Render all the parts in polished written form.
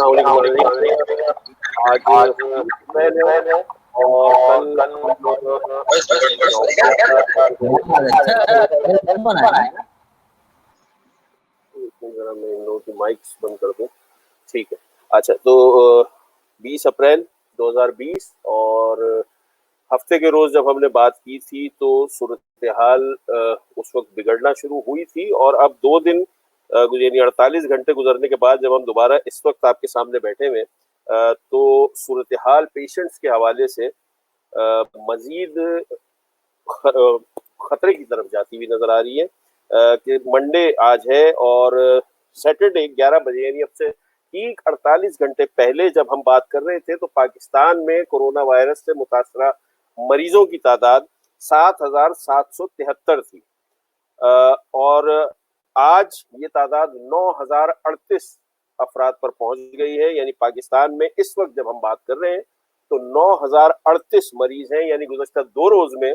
आज मैंने और कल जरा मैं इन लोगों की माइक्स बंद कर दूं। ठीक है, अच्छा तो 20 अप्रैल 2020 और हफ्ते के रोज जब हमने बात की थी तो सूरत-ए-हाल उस वक्त बिगड़ना शुरू हुई थी और अब 2 दिन यानी 48 घंटे गुजरने के बाद जब हम दोबारा इस वक्त आपके सामने बैठे हुए तो सूरत-ए-हाल पेशेंट्स के हवाले से मज़ीद खतरे की तरफ जाती हुई नज़र आ रही है कि मंडे आज है और सैटरडे 11 बजे यानी अब से ठीक 48 घंटे पहले जब हम बात कर रहे थे तो पाकिस्तान में कोरोना वायरस से मुतासरा मरीजों की तादाद 7,773 थी और आज ये तादाद 9,038 अफराद पर पहुंच गई है। यानी पाकिस्तान में इस वक्त जब हम बात कर रहे हैं तो 9,038 मरीज हैं, यानी गुज़श्ता 2 रोज में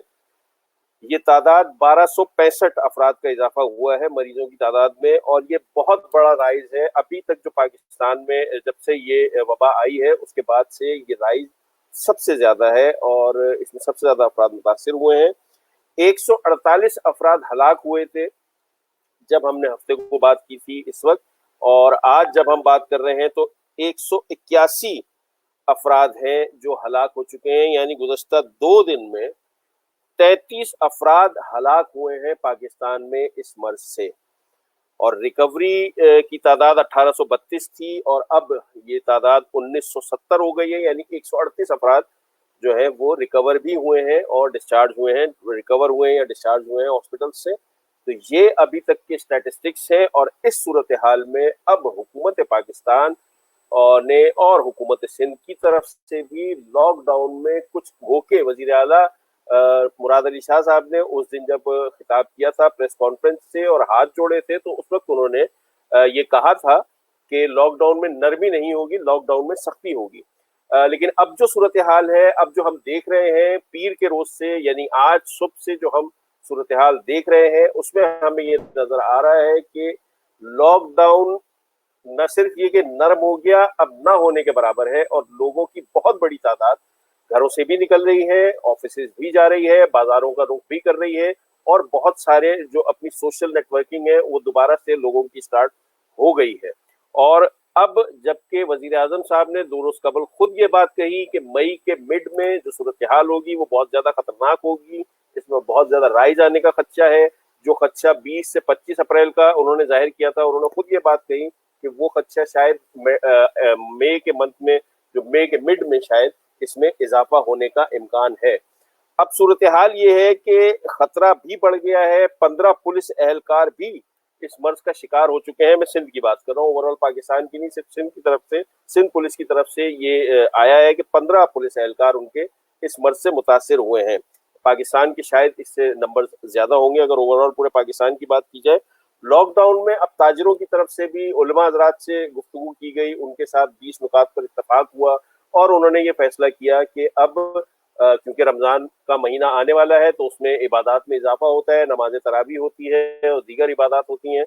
ये तादाद 1265 अफराद का इजाफा हुआ है मरीजों की तादाद में और ये बहुत बड़ा राइज है। अभी तक जो पाकिस्तान में जब से ये वबा आई है उसके बाद से ये राइज सबसे ज्यादा है और इसमें सबसे ज्यादा अफराद मुतासिर हुए हैं। 148 अफराद हलाक हुए थे जब हमने हफ्ते को बात की थी इस वक्त, और आज जब हम बात कर रहे हैं तो 181 अफराद हैं जो हलाक हो चुके हैं। यानी गुज़श्ता 2 दिन में 33 अफराद हलाक हुए हैं पाकिस्तान में इस मर्ज से और रिकवरी की तादाद 1832 थी और अब ये तादाद 1970 हो गई है। यानी 138 अफराद जो है वो रिकवर भी हुए हैं और डिस्चार्ज हुए हैं, रिकवर हुए हैं या डिस्चार्ज हुए हैं हॉस्पिटल से। तो ये अभी तक के स्टैटिस्टिक्स हैं और इस सूरत हाल में अब हुकूमत पाकिस्तान ने और हुकूमत सिंध की तरफ से भी लॉकडाउन में कुछ धोखे, वजीर आला मुराद अली शाह साहब ने उस दिन जब खिताब किया था प्रेस कॉन्फ्रेंस से और हाथ जोड़े थे तो उस वक्त उन्होंने ये कहा था कि लॉकडाउन में नरमी नहीं होगी, लॉकडाउन में सख्ती होगी। लेकिन अब जो सूरत हाल है, अब जो हम देख रहे हैं पीर के रोज से यानी आज सुबह से जो हम सूरत हाल देख रहे हैं उसमें हमें ये नजर आ रहा है कि लॉकडाउन न सिर्फ ये कि नरम हो गया, अब ना होने के बराबर है और लोगों की बहुत बड़ी तादाद घरों से भी निकल रही है, ऑफिसेज भी जा रही है, बाजारों का रुख भी कर रही है और बहुत सारे जो अपनी सोशल नेटवर्किंग है वो दोबारा से लोगों की स्टार्ट हो गई है। और अब जबकि वजीर आजम साहब ने 2 रोज कबल खुद ये बात कही कि मई के मिड में जो सूरत हाल होगी वो बहुत ज्यादा खतरनाक होगी, इसमें बहुत ज्यादा राइज आने का खदशा है। जो खदशा 20 से 25 अप्रैल का उन्होंने जाहिर किया था, उन्होंने खुद ये बात कही कि वो खदशा शायद मई के मंथ में, जो मई के मिड में शायद इसमें इजाफा होने का इम्कान है। अब सूरत हाल ये है कि खतरा भी बढ़ गया है, 15 पुलिस एहलकार भी इस मर्ज का शिकार हो चुके हैं। मैं सिंध की बात कर रहा हूँ, ओवरऑल पाकिस्तान की नहीं, सिर्फ सिंध की तरफ से, सिंध पुलिस की तरफ से ये आया है कि 15 पुलिस एहलकार उनके इस मर्ज से मुतासिर हुए हैं। पाकिस्तान के शायद इससे नंबर ज्यादा होंगे अगर ओवरऑल पूरे पाकिस्तान की बात की जाए। लॉकडाउन में अब ताजिरों की तरफ से भी उलमा हजरात से गुफ्तगू की गई, उनके साथ 20 नुकात पर इत्तफाक हुआ और उन्होंने ये फैसला किया कि अब क्योंकि रमजान का महीना आने वाला है तो उसमें इबादत में इजाफा होता है, नमाज तरावी होती है और दीगर इबादत होती हैं,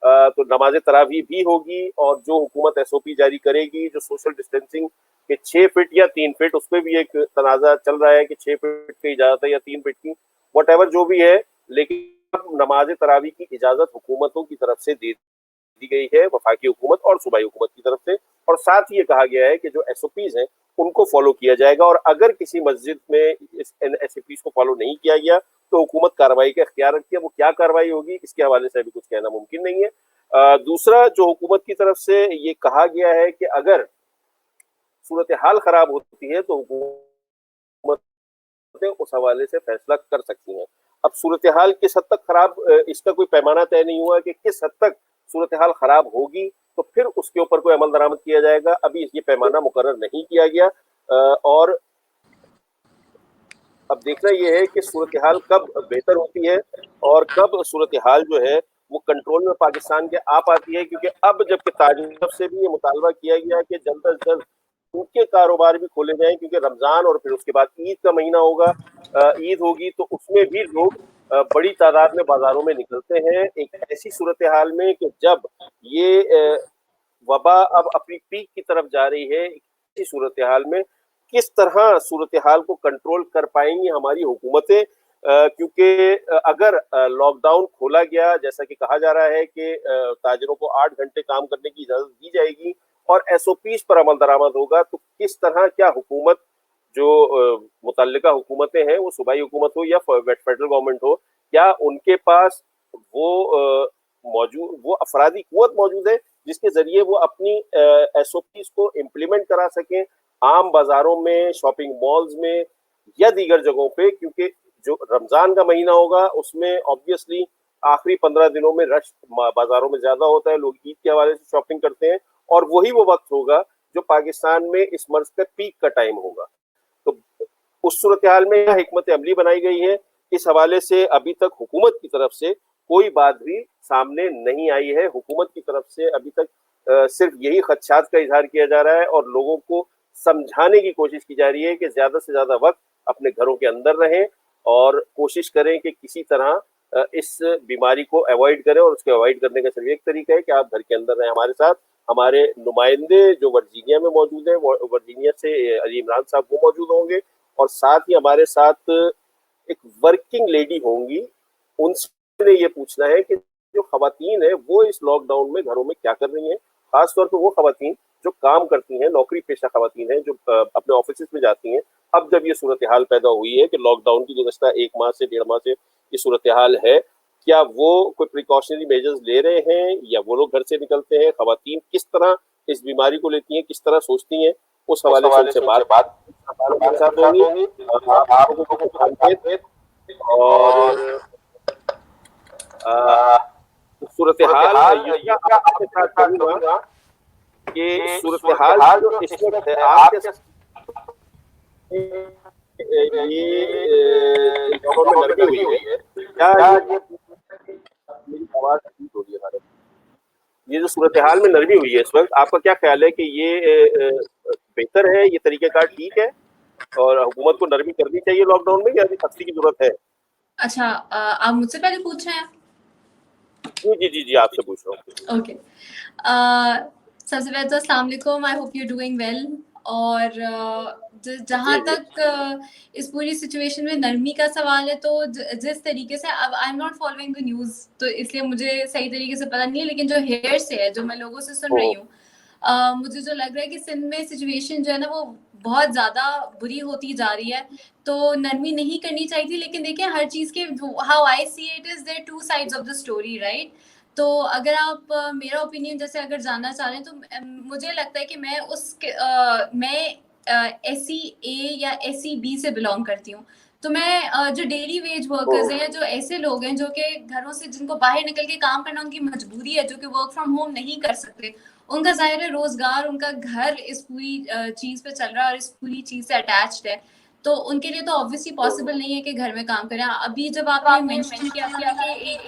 तो नमाज तरावी भी होगी और जो हुकूमत SOP जारी करेगी, जो सोशल डिस्टेंसिंग के 6 फीट या 3 फीट, उस पर भी एक तनाज़ा चल रहा है कि 6 फीट की इजाजत है या 3 फीट की, वट जो भी है, लेकिन नमाज तरावी की इजाजत हुकूमतों की तरफ से दे दी गई है, वफाकी हुकूमत और सूबाई हुकूमत की तरफ से। और साथ ही ये कहा गया है कि जो SOPs हैं उनको फॉलो किया जाएगा और अगर किसी मस्जिद में इस SOPs को फॉलो नहीं किया गया तो हुकूमत कार्रवाई का इख्तियार रखती है। वो क्या कार्रवाई होगी इसके हवाले से अभी कुछ कहना मुमकिन नहीं है। दूसरा जो हुकूमत की तरफ से ये कहा गया है कि अगर सूरत हाल खराब होती है तो हुकूमत उस हवाले से फैसला कर सकती हैं। अब सूरत हाल किस हद तक खराब, इसका कोई पैमाना तय नहीं हुआ कि किस हद तक सूरत हाल खराब होगी तो फिर उसके ऊपर कोई अमल दरामद किया जाएगा। अभी ये पैमाना मुकर्रर नहीं किया गया और अब देखना यह है कि सूरत हाल कब बेहतर होती है और कब सूरत हाल जो है वो कंट्रोल में पाकिस्तान के आ पाती है, क्योंकि अब जबकि ताजिरों से भी ये मुतालबा किया गया कि जल्द अज जल्द उनके कारोबार भी खोले जाएं, क्योंकि रमजान और फिर उसके बाद ईद का महीना होगा, ईद होगी तो उसमें भी लोग बड़ी तादाद में बाजारों में निकलते हैं। एक ऐसी सूरत हाल में कि जब ये वबा अब अपनी पीक की तरफ जा रही है, इसी सूरत हाल में किस तरह सूरत हाल को कंट्रोल कर पाएंगी हमारी हुकूमतें? क्योंकि अगर लॉकडाउन खोला गया, जैसा कि कहा जा रहा है कि ताजिरों को 8 घंटे काम करने की इजाजत दी जाएगी और एसओपीज पर अमल दरामद होगा, तो किस तरह क्या हुकूमत जो मुतल्लिका हुकूमतें हैं, वो सूबाई हुकूमत हो या फेडरल गवर्नमेंट हो, क्या उनके पास वो अफरादी कुव्वत मौजूद है जिसके जरिए वो अपनी एसओपीज को इम्प्लीमेंट करा सकें आम बाजारों में, शॉपिंग मॉल्स में या दीगर जगहों पे? क्योंकि जो रमजान का महीना होगा उसमें ऑब्वियसली आखिरी 15 दिनों में रश बाजारों में ज्यादा होता है, लोग ईद के हवाले से शॉपिंग करते हैं और वही वो वक्त होगा जो पाकिस्तान में इस मर्ज का पीक का टाइम होगा। तो उस सूरत हाल में यह हिकमत अमली बनाई गई है, इस हवाले से अभी तक हुकूमत की तरफ से कोई बात भी सामने नहीं आई है। हुकूमत की तरफ से अभी तक सिर्फ यही खदशात का इजहार किया जा रहा है और लोगों को समझाने की कोशिश की जा रही है कि ज्यादा से ज्यादा वक्त अपने घरों के अंदर रहें और कोशिश करें कि किसी तरह इस बीमारी को अवॉइड करें, और उसको अवॉइड करने का सिर्फ एक तरीका है कि आप घर के अंदर रहें। हमारे साथ हमारे नुमाइंदे जो वर्जीनिया में मौजूद हैं, वर्जीनिया से अली इमरान साहब वो मौजूद होंगे और साथ ही हमारे साथ एक वर्किंग लेडी होंगी। उनसे ये पूछना है कि जो खवातीन है वो इस लॉकडाउन में घरों में क्या कर रही हैं, खासतौर पर वो खवातीन जो काम करती हैं, नौकरी पेशा खवातीन हैं जो अपने ऑफिस में जाती हैं। अब जब ये सूरत हाल पैदा हुई है कि लॉकडाउन की गुज़श्ता 1 माह से 1.5 माह से ये सूरत हाल है, क्या वो कोई प्रिकॉशनरी मेजर्स ले रहे हैं या वो लोग घर से निकलते हैं? खवातीन किस तरह इस बीमारी को लेती हैं, किस तरह सोचती हैं, उस हवाले से उनसे बात हमारे साथ होगी। आप लोगों को और सूरत हाल आपके साथ करूंगा कि सूरत हाल जो इस वक्त है आपके ये में नरमी हुई है, क्या मेरी आवाज ठीक हो रही है? ये जो सूरत हाल में नरमी हुई है इस वक्त, आपका क्या ख्याल है कि ये बेहतर है, ये तरीक़ेकार ठीक है और हुकूमत को नरमी करनी चाहिए लॉकडाउन में या अभी सख्ती की जरूरत है? अच्छा, आप मुझसे पहले पूछ रहे हैं? जी, आपसे पूछ रहा हूँ। ओके, सबसे पहले तो अस्सलाम वालेकुम, I hope you doing well. और जहाँ तक इस पूरी सिचुएशन में नरमी का सवाल है, तो जिस तरीके से, अब I am not following the news, तो इसलिए मुझे सही तरीके से पता नहीं है, लेकिन जो हेयर से है, जो मैं लोगों से सुन रही हूँ, मुझे जो लग रहा है कि सिंध में सिचुएशन जो है ना वो बहुत ज़्यादा बुरी होती जा रही है, तो नरमी नहीं करनी चाहिए थी। लेकिन देखिए, हर चीज़ के, how I see it is, there two sides of the story, right? तो अगर आप मेरा ओपिनियन जैसे अगर जानना चाह रहे हैं, तो मुझे लगता है कि मैं एससी ए या एससी बी से बिलोंग करती हूँ। तो मैं जो डेली वेज वर्कर्स हैं, जो ऐसे लोग हैं जो कि घरों से, जिनको बाहर निकल के काम करना उनकी मजबूरी है, जो कि वर्क फ्रॉम होम नहीं कर सकते, उनका ज़ाहिर है रोज़गार, उनका घर इस पूरी चीज़ पे चल रहा है और इस पूरी चीज़ से अटैच्ड है। तो उनके लिए तो ऑब्वियसली पॉसिबल नहीं है कि घर में काम करें। अभी जब आपने मेंशन किया था ना कि एक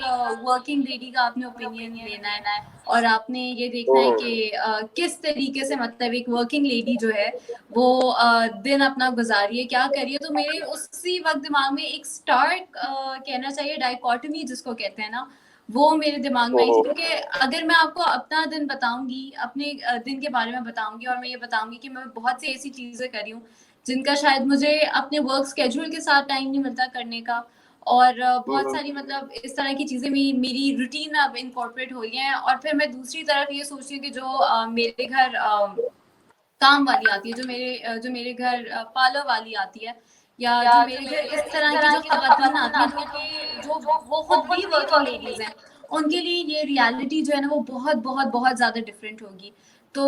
वर्किंग लेडी का आपने ओपिनियन लेना है और आपने ये देखना है कि किस तरीके से, मतलब एक वर्किंग लेडी जो है वो दिन अपना गुजार रही है, क्या कर रही है, तो मेरे उसी वक्त दिमाग में एक स्टार्क कहना चाहिए डाइकोटमी जिसको कहते हैं ना, वो मेरे दिमाग में आई थी। क्योंकि अगर मैं आपको अपना दिन बताऊंगी, अपने दिन के बारे में बताऊंगी, और मैं ये बताऊंगी कि मैं बहुत सी ऐसी चीज़ें करी हूँ जिनका शायद मुझे अपने वर्क स्केड्यूल के साथ टाइम नहीं मिलता करने का, और बहुत सारी, मतलब इस तरह की चीज़ें मेरी रूटीन में अब इनकॉर्पोरेट हो गई हैं। और फिर मैं दूसरी तरफ ये सोचती हूँ कि जो मेरे घर काम वाली आती है, जो मेरे घर पार्लर वाली आती है, या जो मेरे घर इस तरह की जो खवातीन आती हैं, जो वो खुद भी वर्किंग लेडीज हैं, उनके लिए ये रियलिटी जो है ना वो बहुत बहुत बहुत ज़्यादा डिफरेंट होगी। तो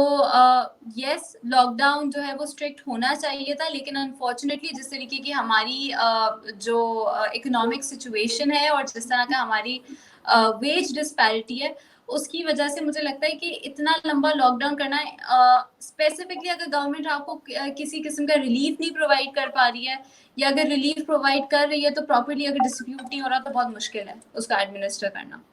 यस, लॉकडाउन जो है वो स्ट्रिक्ट होना चाहिए था, लेकिन अनफॉर्चुनेटली जिस तरीके की हमारी जो इकोनॉमिक सिचुएशन है और जिस तरह का हमारी वेज डिस्पैरिटी है, उसकी वजह से मुझे लगता है कि इतना लंबा लॉकडाउन करना है, स्पेसिफिकली अगर गवर्नमेंट आपको किसी किस्म का रिलीफ नहीं प्रोवाइड कर पा रही है, या अगर रिलीफ प्रोवाइड कर रही है तो प्रॉपर्ली अगर डिस्ट्रीब्यूट नहीं हो रहा, तो बहुत मुश्किल है उसका एडमिनिस्टर करना।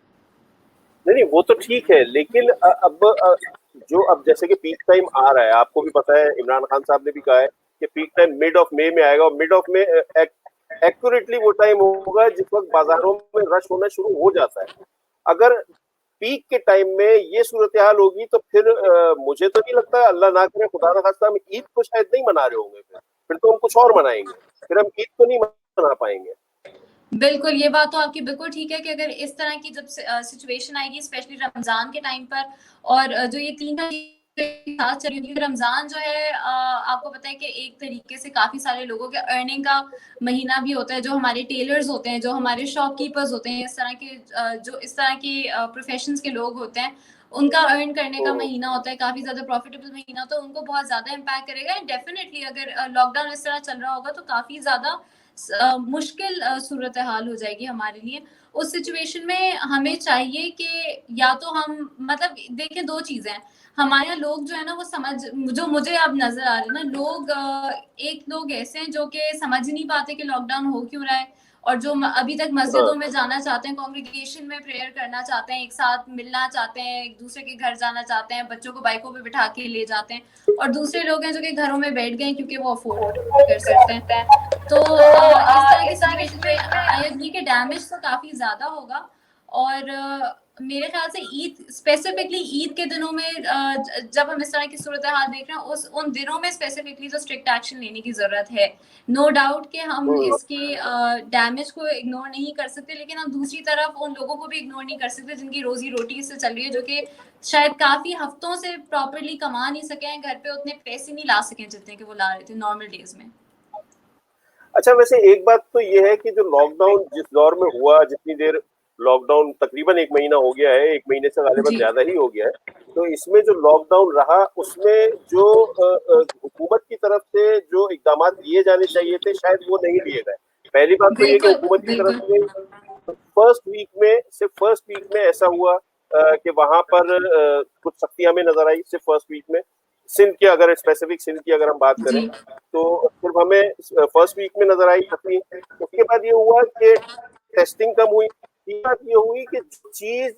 नहीं, वो तो ठीक है, लेकिन अब जैसे कि पीक टाइम आ रहा है, आपको भी पता है, इमरान खान साहब ने भी कहा है कि peak time mid of May में आएगा और मिड ऑफ मई एक्यूरेटली वो टाइम होगा जिस वक्त बाजारों में रश होना शुरू हो जाता है। अगर पीक के टाइम में ये सूरत हाल होगी तो फिर मुझे तो नहीं लगता, अल्लाह ना करे, खुदा ना खास्ता, हम ईद को शायद नहीं मना रहे होंगे, फिर तो हम कुछ और मनाएंगे, फिर हम ईद को नहीं मना पाएंगे। बिल्कुल, ये बात तो आपकी बिल्कुल ठीक है कि अगर इस तरह की जब सिचुएशन आएगी स्पेशली रमज़ान के टाइम पर, और जो ये 3 साथ चली हुई रमज़ान जो है, आपको पता है कि एक तरीके से काफ़ी सारे लोगों के अर्निंग का महीना भी होता है, जो हमारे टेलर्स होते हैं, जो हमारे शॉपकीपर्स होते हैं, इस तरह के जो इस तरह के प्रोफेशंस के लोग होते हैं, उनका अर्न करने का महीना होता है, काफ़ी ज़्यादा प्रॉफिटेबल महीना होता है, उनको बहुत ज़्यादा इम्पैक्ट करेगा। एंड डेफिनेटली अगर लॉकडाउन इस तरह चल रहा होगा तो काफ़ी ज़्यादा मुश्किल सूरत हाल हो जाएगी हमारे लिए। उस सिचुएशन में हमें चाहिए कि या तो हम, मतलब देखिए 2 चीज़ें हैं, हमारे यहाँ लोग जो है ना वो समझ, जो मुझे अब नज़र आ रहे हैं ना लोग, एक लोग ऐसे हैं जो कि समझ नहीं पाते कि लॉकडाउन हो क्यों रहा है, और जो अभी तक मस्जिदों में जाना चाहते हैं, कांग्रीगेशन में प्रेयर करना चाहते हैं, एक साथ मिलना चाहते हैं, एक दूसरे के घर जाना चाहते हैं, बच्चों को बाइकों पे बिठा के ले जाते हैं, और दूसरे लोग हैं जो कि घरों में बैठ गए क्योंकि वो अफोर्ड कर सकते हैं। तो इस तरह की सिचुएशन में आई एग्री कि डैमेज तो काफ़ी ज़्यादा होगा, और मेरे ख्याल से ईद, स्पेसिफिकली ईद के दिनों में जब हम इस तरह की सूरत हाल देख रहे हैं, उन दिनों में स्पेसिफिकली तो स्ट्रिक्ट एक्शन लेने की ज़रूरत है। नो डाउट कि हम इसके डैमेज को इग्नोर नहीं कर सकते, लेकिन हम दूसरी तरफ उन लोगों को भी इग्नोर नहीं कर सकते जिनकी रोजी रोटी इससे चल रही है, जो कि शायद काफ़ी हफ्तों से प्रॉपरली कमा नहीं सके हैं, घर पे उतने पैसे नहीं ला सकें जितने कि वो ला रहे थे नॉर्मल डेज में। अच्छा, वैसे एक बात तो ये है कि जो लॉकडाउन जिस दौर में हुआ, जितनी देर लॉकडाउन, तकरीबन 1 महीना हो गया है, 1 महीने से गालिबन ज़्यादा ही हो गया है, तो इसमें जो लॉकडाउन रहा उसमें जो हुकूमत की तरफ से जो इक़दामात लिए जाने चाहिए थे शायद वो नहीं लिए गए। पहली बात तो ये कि हुकूमत की तरफ से सिर्फ फर्स्ट वीक में ऐसा हुआ कि वहाँ पर कुछ सख्ती हमें नज़र आई सिर्फ फर्स्ट वीक में। सिंध की, अगर स्पेसिफिक सिंध की अगर हम बात करें तो सिर्फ हमें फर्स्ट वीक में नजर आई सख्ती। उसके बाद ये हुआ कि टेस्टिंग कम हुई। बात ये हुई कि चीज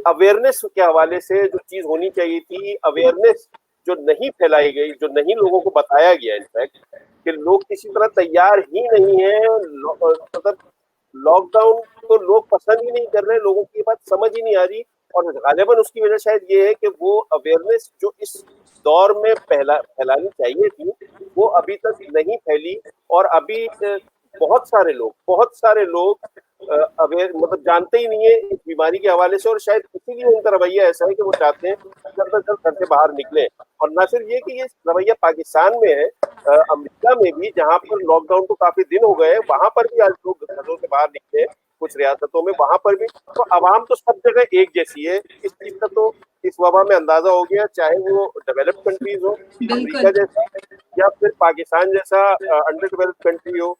अवेयरनेस के हवाले से जो चीज होनी चाहिए थी, अवेयरनेस जो नहीं फैलाई गई, जो नहीं लोगों को बताया गया, इनफैक्ट कि लोग किसी तरह तैयार ही नहीं है। मतलब लॉकडाउन तो लोग पसंद ही नहीं कर रहे, लोगों की बात समझ ही नहीं आ रही, और गालिबन उसकी वजह शायद ये है कि वो अवेयरनेस जो इस दौर में फैलानी चाहिए थी वो अभी तक नहीं फैली। और अभी बहुत सारे लोग अवेयर, मतलब जानते ही नहीं है इस बीमारी के हवाले से, और शायद इसीलिए उनका रवैया ऐसा है कि वो चाहते हैं जल्द से जल्द घर से बाहर निकले। और न सिर्फ ये कि ये रवैया पाकिस्तान में है, अमेरिका में भी, जहाँ पर लॉकडाउन को काफी दिन हो गए, वहां पर भी आज लोग घरों से बाहर निकले, कुछ रियासतों में, वहां पर भी। तो आवाम तो सब जगह एक जैसी है, इस चीज का तो इस वबा में अंदाजा हो गया, चाहे वो डेवलप्ड कंट्रीज हो, अमेरिका जैसा, या फिर पाकिस्तान जैसा अंडर डेवलप्ड कंट्री हो।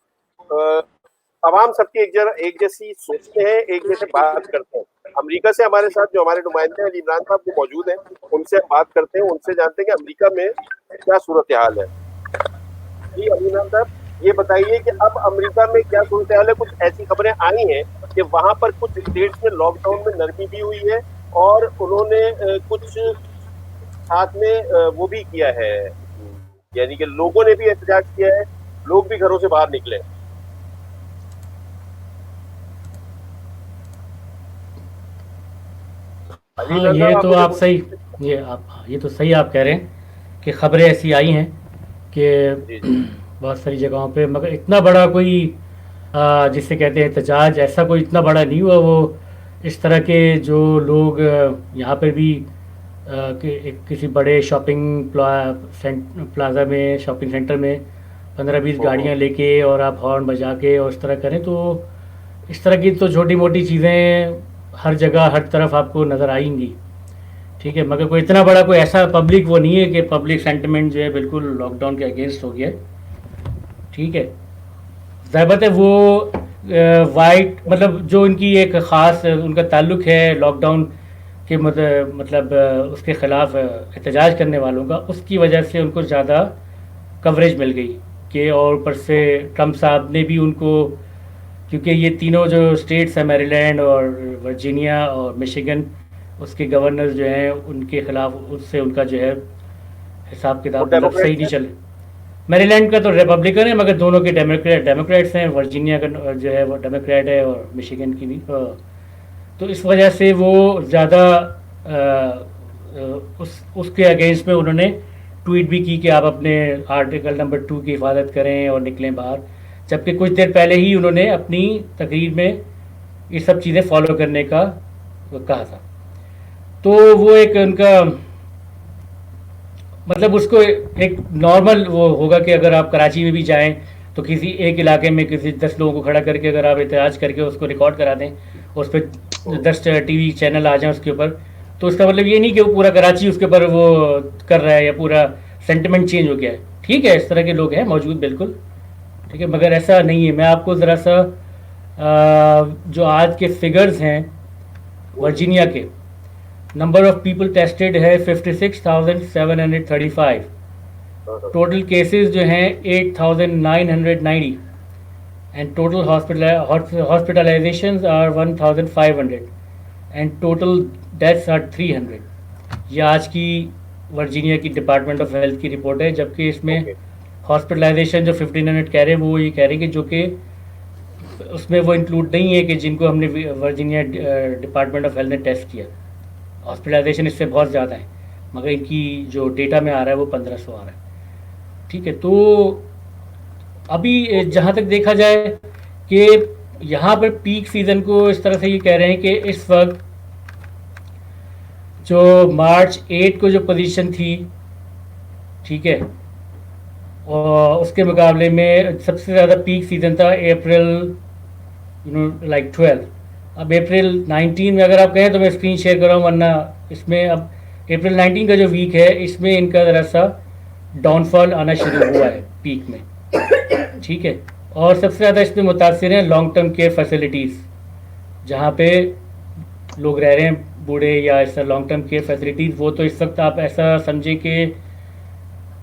अवाम सबकी एक जैसी सोचते हैं, एक जैसे बात करते हैं। अमेरिका से हमारे साथ जो हमारे नुमाइंदे अली इमरान साहब वो मौजूद हैं, उनसे बात करते हैं, उनसे जानते हैं कि अमेरिका में क्या सूरत हाल है। जी अली इमरान साहब, ये बताइए कि अब अमेरिका में क्या सूरत हाल है। कुछ ऐसी खबरें आई हैं कि वहां पर कुछ स्टेट्स में लॉकडाउन में नरमी भी हुई है, और उन्होंने कुछ साथ में वो भी किया है, यानी कि लोगों ने भी एहतजाज किया है, लोग भी घरों से बाहर निकले। हाँ, ये तो सही आप कह रहे हैं कि खबरें ऐसी आई हैं कि बहुत सारी जगहों पे, मगर इतना बड़ा कोई जिसे कहते हैं एहतजाज, ऐसा कोई इतना बड़ा नहीं हुआ। वो इस तरह के जो लोग यहाँ पर भी किसी बड़े शॉपिंग प्लाजा में, शॉपिंग सेंटर में 15-20 गाड़ियाँ लेके और आप हॉर्न बजा के और इस तरह करें, तो इस तरह की तो छोटी मोटी चीज़ें हर जगह हर तरफ आपको नज़र आएंगी, ठीक है। मगर कोई इतना बड़ा कोई ऐसा पब्लिक वो नहीं है कि पब्लिक सेंटिमेंट जो है बिल्कुल लॉकडाउन के अगेंस्ट हो गया, ठीक है। ज़ाहिर है वो वाइट, मतलब जो इनकी एक ख़ास उनका ताल्लुक़ है लॉकडाउन के मतलब उसके ख़िलाफ़ एहतजाज करने वालों का, उसकी वजह से उनको ज़्यादा कवरेज मिल गई कि, और ऊपर से ट्रम्प साहब ने भी उनको, क्योंकि ये तीनों जो स्टेट्स हैं, मैरीलैंड और वर्जीनिया और मिशिगन, उसके गवर्नर जो हैं उनके ख़िलाफ़, उससे उनका जो है हिसाब किताब मतलब सही नहीं चले। मैरीलैंड का तो रिपब्लिकन है, मगर दोनों के डेमोक्रेट्स हैं। वर्जीनिया का जो है वो डेमोक्रेट है, और मिशिगन की भी तो इस वजह से वो ज़्यादा उसके अगेंस्ट में उन्होंने ट्वीट भी की कि आप अपने आर्टिकल नंबर 2 की हिफाजत करें और निकलें बाहर, जबकि कुछ देर पहले ही उन्होंने अपनी तकरीर में ये सब चीज़ें फॉलो करने का कहा था। तो वो एक उनका मतलब उसको एक नॉर्मल वो होगा कि अगर आप कराची में भी जाएं तो किसी एक इलाके में किसी 10 लोगों को खड़ा करके अगर आप एहतजाज करके उसको रिकॉर्ड करा दें, उस पर 10 टीवी चैनल आ जाएं उसके ऊपर, तो उसका मतलब ये नहीं कि वो पूरा कराची उसके ऊपर वो कर रहा है या पूरा सेंटिमेंट चेंज हो गया है। ठीक है, इस तरह के लोग हैं मौजूद, बिल्कुल ठीक है, मगर ऐसा नहीं है। मैं आपको ज़रा सा जो आज के फिगर्स हैं वर्जीनिया के, नंबर ऑफ पीपल टेस्टेड है 56,735, टोटल केसेस जो हैं 8,990 and total hospitalisations are 1,500 and total deaths are 300। ये आज की वर्जीनिया की डिपार्टमेंट ऑफ हेल्थ की रिपोर्ट है, जबकि इसमें हॉस्पिटलाइजेशन जो 1,500 कह रहे हैं वो ये कह रहे हैं कि जो कि उसमें वो इंक्लूड नहीं है कि जिनको हमने वर्जीनिया डिपार्टमेंट ऑफ हेल्थ ने टेस्ट किया। हॉस्पिटलाइजेशन इससे बहुत ज़्यादा है, मगर इनकी जो डेटा में आ रहा है वो 1,500 आ रहा है। ठीक है, तो अभी जहाँ तक देखा जाए कि यहाँ पर पीक सीज़न को इस तरह से ये कह रहे हैं कि इस वक्त जो मार्च 8 को जो पोजीशन थी, ठीक है, और उसके मुकाबले में सबसे ज़्यादा पीक सीज़न था अप्रैल लाइक 12। अब अप्रैल 19 में अगर आप कहें तो मैं स्क्रीन शेयर कर रहा हूँ, वरना इसमें अब अप्रैल 19 का जो वीक है इसमें इनका ज़रा सा डाउनफॉल आना शुरू हुआ है पीक में। ठीक है, और सबसे ज़्यादा इसमें मुतासिर हैं लॉन्ग टर्म केयर फैसिलिटीज़, जहाँ पे लोग रह रहे हैं बूढ़े या ऐसा लॉन्ग टर्म केयर फैसिलिटीज़। वो तो इस वक्त आप ऐसा समझे कि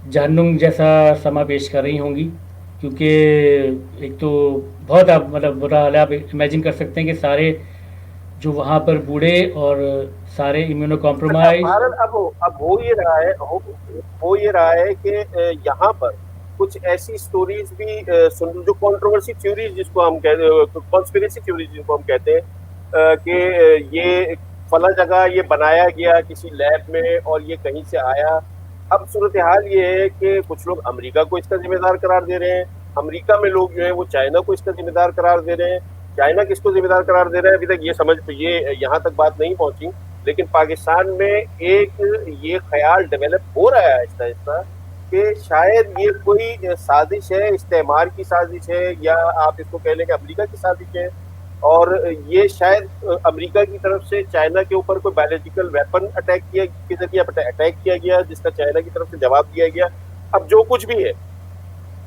जहन्नुम जैसा समा पेश कर रही होंगी, क्योंकि एक तो बहुत आप मतलब बुरा हाल है। आप इमेजिन कर सकते हैं कि सारे जो वहाँ पर बूढ़े और सारे इम्यूनो कॉम्प्रोमाइज। अब हो ये रहा है कि यहाँ पर कुछ ऐसी स्टोरीज भी जो कंट्रोवर्सी थ्योरीज जिसको हम कहते हैं, कॉन्स्पिरेसी थ्योरीज जिसको हम कहते हैं कि ये फला जगह ये बनाया गया किसी लैब में और ये कहीं से आया। अब सूरत हाल ये है कि कुछ लोग अमेरिका को इसका जिम्मेदार करार दे रहे हैं, अमेरिका में लोग जो है वो चाइना को इसका जिम्मेदार करार दे रहे हैं, चाइना किसको जिम्मेदार करार दे रहा है अभी तक ये यहाँ तक बात नहीं पहुंची। लेकिन पाकिस्तान में एक ये ख्याल डेवलप हो रहा है आहिस्ता आहिस्ता कि शायद ये कोई साजिश है, इस्तेमार की साजिश है, या आप इसको कह लें कि अमेरिका की साजिश है, और ये शायद अमेरिका की तरफ से चाइना के ऊपर कोई बायोलॉजिकल वेपन अटैक किया गया जिसका चाइना की तरफ से जवाब दिया गया। अब जो कुछ भी है,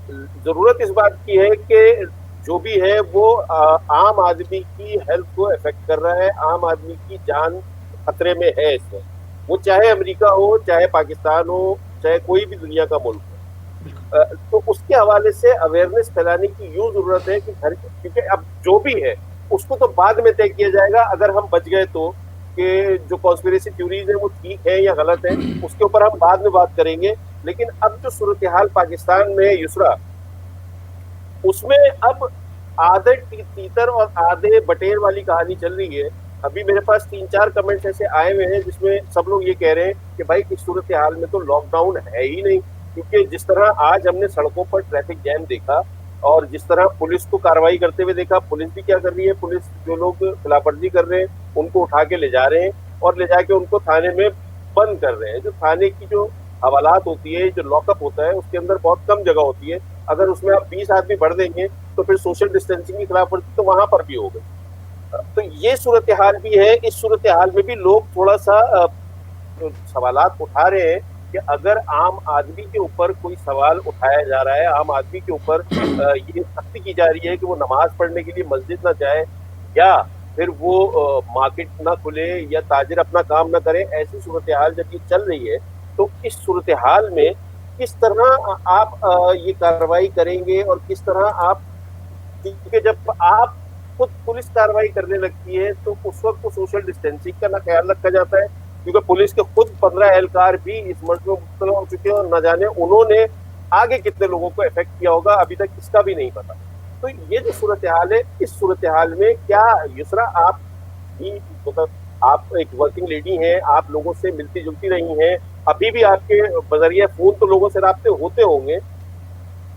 जरूरत इस बात की है कि जो भी है वो आम आदमी की हेल्थ को इफेक्ट कर रहा है, आम आदमी की जान खतरे में है इसमें, वो चाहे अमेरिका हो, चाहे पाकिस्तान हो, चाहे कोई भी दुनिया का मुल्क हो। तो उसके हवाले से अवेयरनेस फैलाने की यूं जरूरत है कि क्योंकि अब जो भी है उसको तो बाद में तय किया जाएगा, अगर हम बच गए तो, कि जो कॉन्स्पिरेसी थ्योरीज है वो ठीक है या गलत है उसके ऊपर हम बाद में बात करेंगे। लेकिन अब जो सूरत हाल पाकिस्तान में युसरा, उसमें अब आधे तीतर और आधे बटेर वाली कहानी चल रही है। अभी मेरे पास 3-4 कमेंट्स ऐसे आए हुए हैं जिसमें सब लोग ये कह रहे हैं कि भाई इस सूरत हाल में तो लॉकडाउन है ही नहीं, क्योंकि जिस तरह आज हमने सड़कों पर ट्रैफिक जैम देखा और जिस तरह पुलिस को कार्रवाई करते हुए देखा, पुलिस भी क्या कर रही है, पुलिस जो लोग खिलाफवर्जी कर रहे हैं उनको उठा के ले जा रहे हैं और ले जाके उनको थाने में बंद कर रहे हैं। जो थाने की जो हवालात होती है, जो लॉकअप होता है, उसके अंदर बहुत कम जगह होती है। अगर उसमें आप 20 आदमी भर देंगे तो फिर सोशल डिस्टेंसिंग की खिलाफवर्जी तो वहां पर भी हो गई। तो ये सूरत हाल भी है। इस सूरत हाल में भी लोग थोड़ा सा सवालात उठा रहे हैं कि अगर आम आदमी के ऊपर कोई सवाल उठाया जा रहा है, आम आदमी के ऊपर ये सख्ती की जा रही है कि वो नमाज पढ़ने के लिए मस्जिद ना जाए या फिर वो मार्केट ना खुले या ताजिर अपना काम ना करे, ऐसी सूरत हाल जब ये चल रही है तो इस सूरत हाल में किस तरह आप ये कार्रवाई करेंगे और किस तरह आप, क्योंकि जब आप खुद पुलिस कार्रवाई करने लगती है तो उस वक्त तो सोशल डिस्टेंसिंग का ना ख्याल रखा जाता है, क्योंकि पुलिस के खुद 15 एहलकार भी इस मर्ज में मुब्तला हो चुके हैं और न जाने उन्होंने आगे कितने लोगों को इफेक्ट किया होगा अभी तक इसका भी नहीं पता। तो ये जो सूरत हाल है, इस सूरत हाल में क्या युसरा आप भी, मतलब आप एक वर्किंग लेडी हैं, आप लोगों से मिलती जुलती रही हैं, अभी भी आपके बजरिया फोन तो लोगों से राब्ते होते होंगे।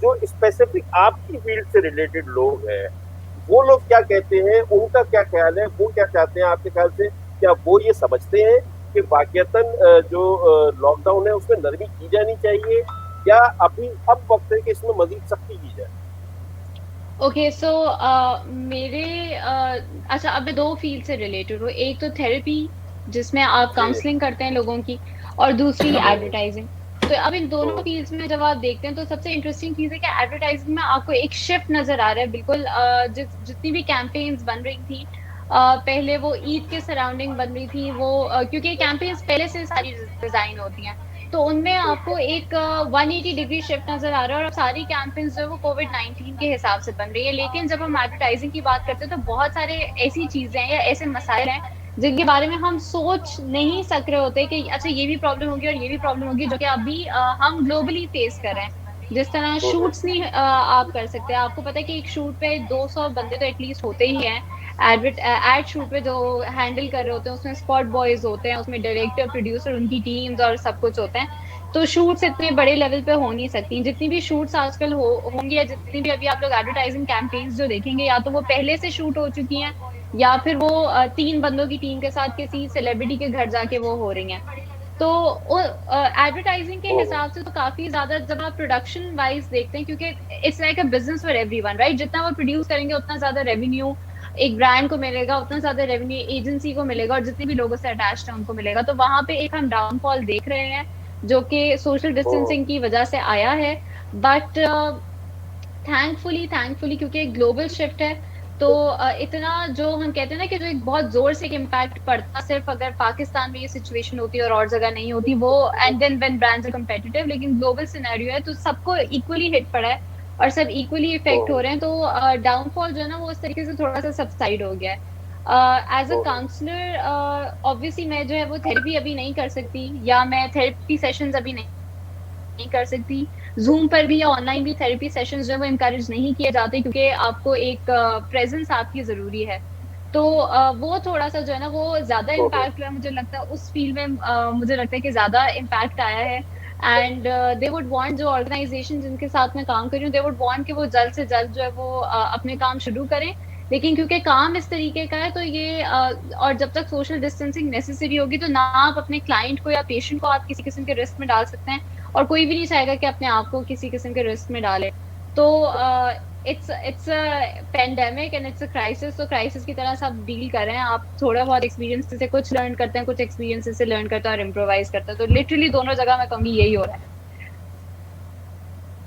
जो स्पेसिफिक आपकी फील्ड से रिलेटेड लोग हैं, वो लोग क्या कहते हैं, उनका क्या ख्याल है, वो क्या चाहते हैं आपके ख्याल से? क्या वो ये समझते हैं कि वाकईतन जो लॉकडाउन है उसमें नरमी की जानी चाहिए, या अभी अब वक्त है कि इसमें मजीद सख्ती की जाए? ओके सो मेरे अच्छा, अब मैं दो फील्ड से रिलेटेड हूँ। एक तो थेरेपी जिसमें आप काउंसलिंग करते हैं लोगों की, और दूसरी एडवर्टाइजिंग। तो अब इन दोनों फील्ड्स में जब आप देखते हैं तो सबसे इंटरेस्टिंग चीज़ है कि एडवर्टाइजिंग में आपको एक शिफ्ट नजर आ रहा है बिल्कुल। जितनी भी कैंपेन्स बन रही थी, पहले वो ईद के सराउंडिंग बन रही थी, वो क्योंकि कैंपेन्स पहले से सारी डिजाइन होती हैं, तो उनमें आपको एक 180 डिग्री शिफ्ट नजर आ रहा है। और अब सारी कैंपेन्स जो है वो कोविड-19 के हिसाब से बन रही है। लेकिन जब हम एडवर्टाइजिंग की बात करते हैं तो बहुत सारे ऐसी चीजें हैं या ऐसे मसाइल हैं जिनके बारे में हम सोच नहीं सक रहे होते कि अच्छा ये भी प्रॉब्लम होगी और ये भी प्रॉब्लम होगी, जो कि अभी हम ग्लोबली फेस कर रहे हैं। जिस तरह शूट्स नहीं आप कर सकते। आपको पता है कि एक शूट पे 200 बंदे तो एटलीस्ट होते ही हैं। एड शूट पे जो हैंडल कर रहे होते हैं उसमें स्पॉट बॉयज होते हैं, उसमें डायरेक्टर, प्रोड्यूसर, उनकी टीम्स और सब कुछ होते हैं। तो शूट्स इतने बड़े लेवल पे हो नहीं सकती। जितनी भी शूट्स आजकल होंगी, या जितनी भी अभी आप लोग एडवर्टाइजिंग कैंपेन्स जो देखेंगे, या तो वो पहले से शूट हो चुकी हैं, या फिर वो 3 बंदों की टीम के साथ किसी सेलिब्रिटी के घर जाके वो हो रही हैं। तो एडवर्टाइजिंग के हिसाब से तो काफी ज्यादा, जब आप प्रोडक्शन वाइज देखते हैं, क्योंकि it's like a business for everyone, right? जितना वो प्रोड्यूस करेंगे उतना ज्यादा रेवेन्यू एक ब्रांड को मिलेगा, उतना ज्यादा रेवेन्यू एजेंसी को मिलेगा, और जितने भी लोगों से अटैच्ड है उनको मिलेगा। तो वहां पे एक हम डाउनफॉल देख रहे हैं जो कि सोशल डिस्टेंसिंग की वजह से आया है। बट थैंकफुली क्योंकि एक ग्लोबल शिफ्ट है, तो इतना जो हम कहते हैं ना कि जो एक बहुत जोर से एक इम्पैक्ट पड़ता सिर्फ अगर पाकिस्तान में ये सिचुएशन होती और जगह नहीं होती वो, and then when brands are competitive, लेकिन ग्लोबल सिनेरियो है तो सबको इक्वली हिट पड़ा है और सब इक्वली इफेक्ट हो रहे हैं। तो डाउनफॉल जो है ना वो इस तरीके से थोड़ा सा सबसाइड हो गया है। एज अ काउंसलर ऑब्वियसली मैं जो है वो थेरेपी अभी नहीं कर सकती, या मैं थेरेपी सेशंस अभी नहीं कर सकती। जूम पर भी या ऑनलाइन भी थेरेपी सेशंस जो है वो इनकरेज नहीं किए जाते, क्योंकि आपको एक प्रेजेंस आपकी जरूरी है। तो वो थोड़ा सा जो है ना वो ज्यादा इम्पैक्ट हुआ है। मुझे लगता है उस फील्ड में मुझे लगता है कि ज्यादा इम्पैक्ट आया है। एंड दे वुड वांट, जो ऑर्गेनाइजेशन जिनके साथ मैं काम कर रही हूँ, दे वुड वांट कि वो जल्द से जल्द जो है वो अपने काम शुरू करें। लेकिन क्योंकि काम इस तरीके का है तो ये और जब तक सोशल डिस्टेंसिंग नेसेसरी होगी तो ना आप अपने क्लाइंट को या पेशेंट को आप किसी किस्म के रिस्क में डाल सकते हैं, और कोई भी नहीं चाहेगा कि अपने आप को किसी किस्म के रिस्क में डाले। तो it's a pandemic and it's a crisis. तो क्राइसिस की तरह सब डील कर रहे हैं। आप थोड़ा बहुत एक्सपीरियंस से कुछ लर्न करते हैं, कुछ एक्सपीरियंस से लर्न करते हैं और इम्प्रोवाइज करते हैं। तो लिटरली दोनों जगह मैं कहूँगी यही हो रहा है।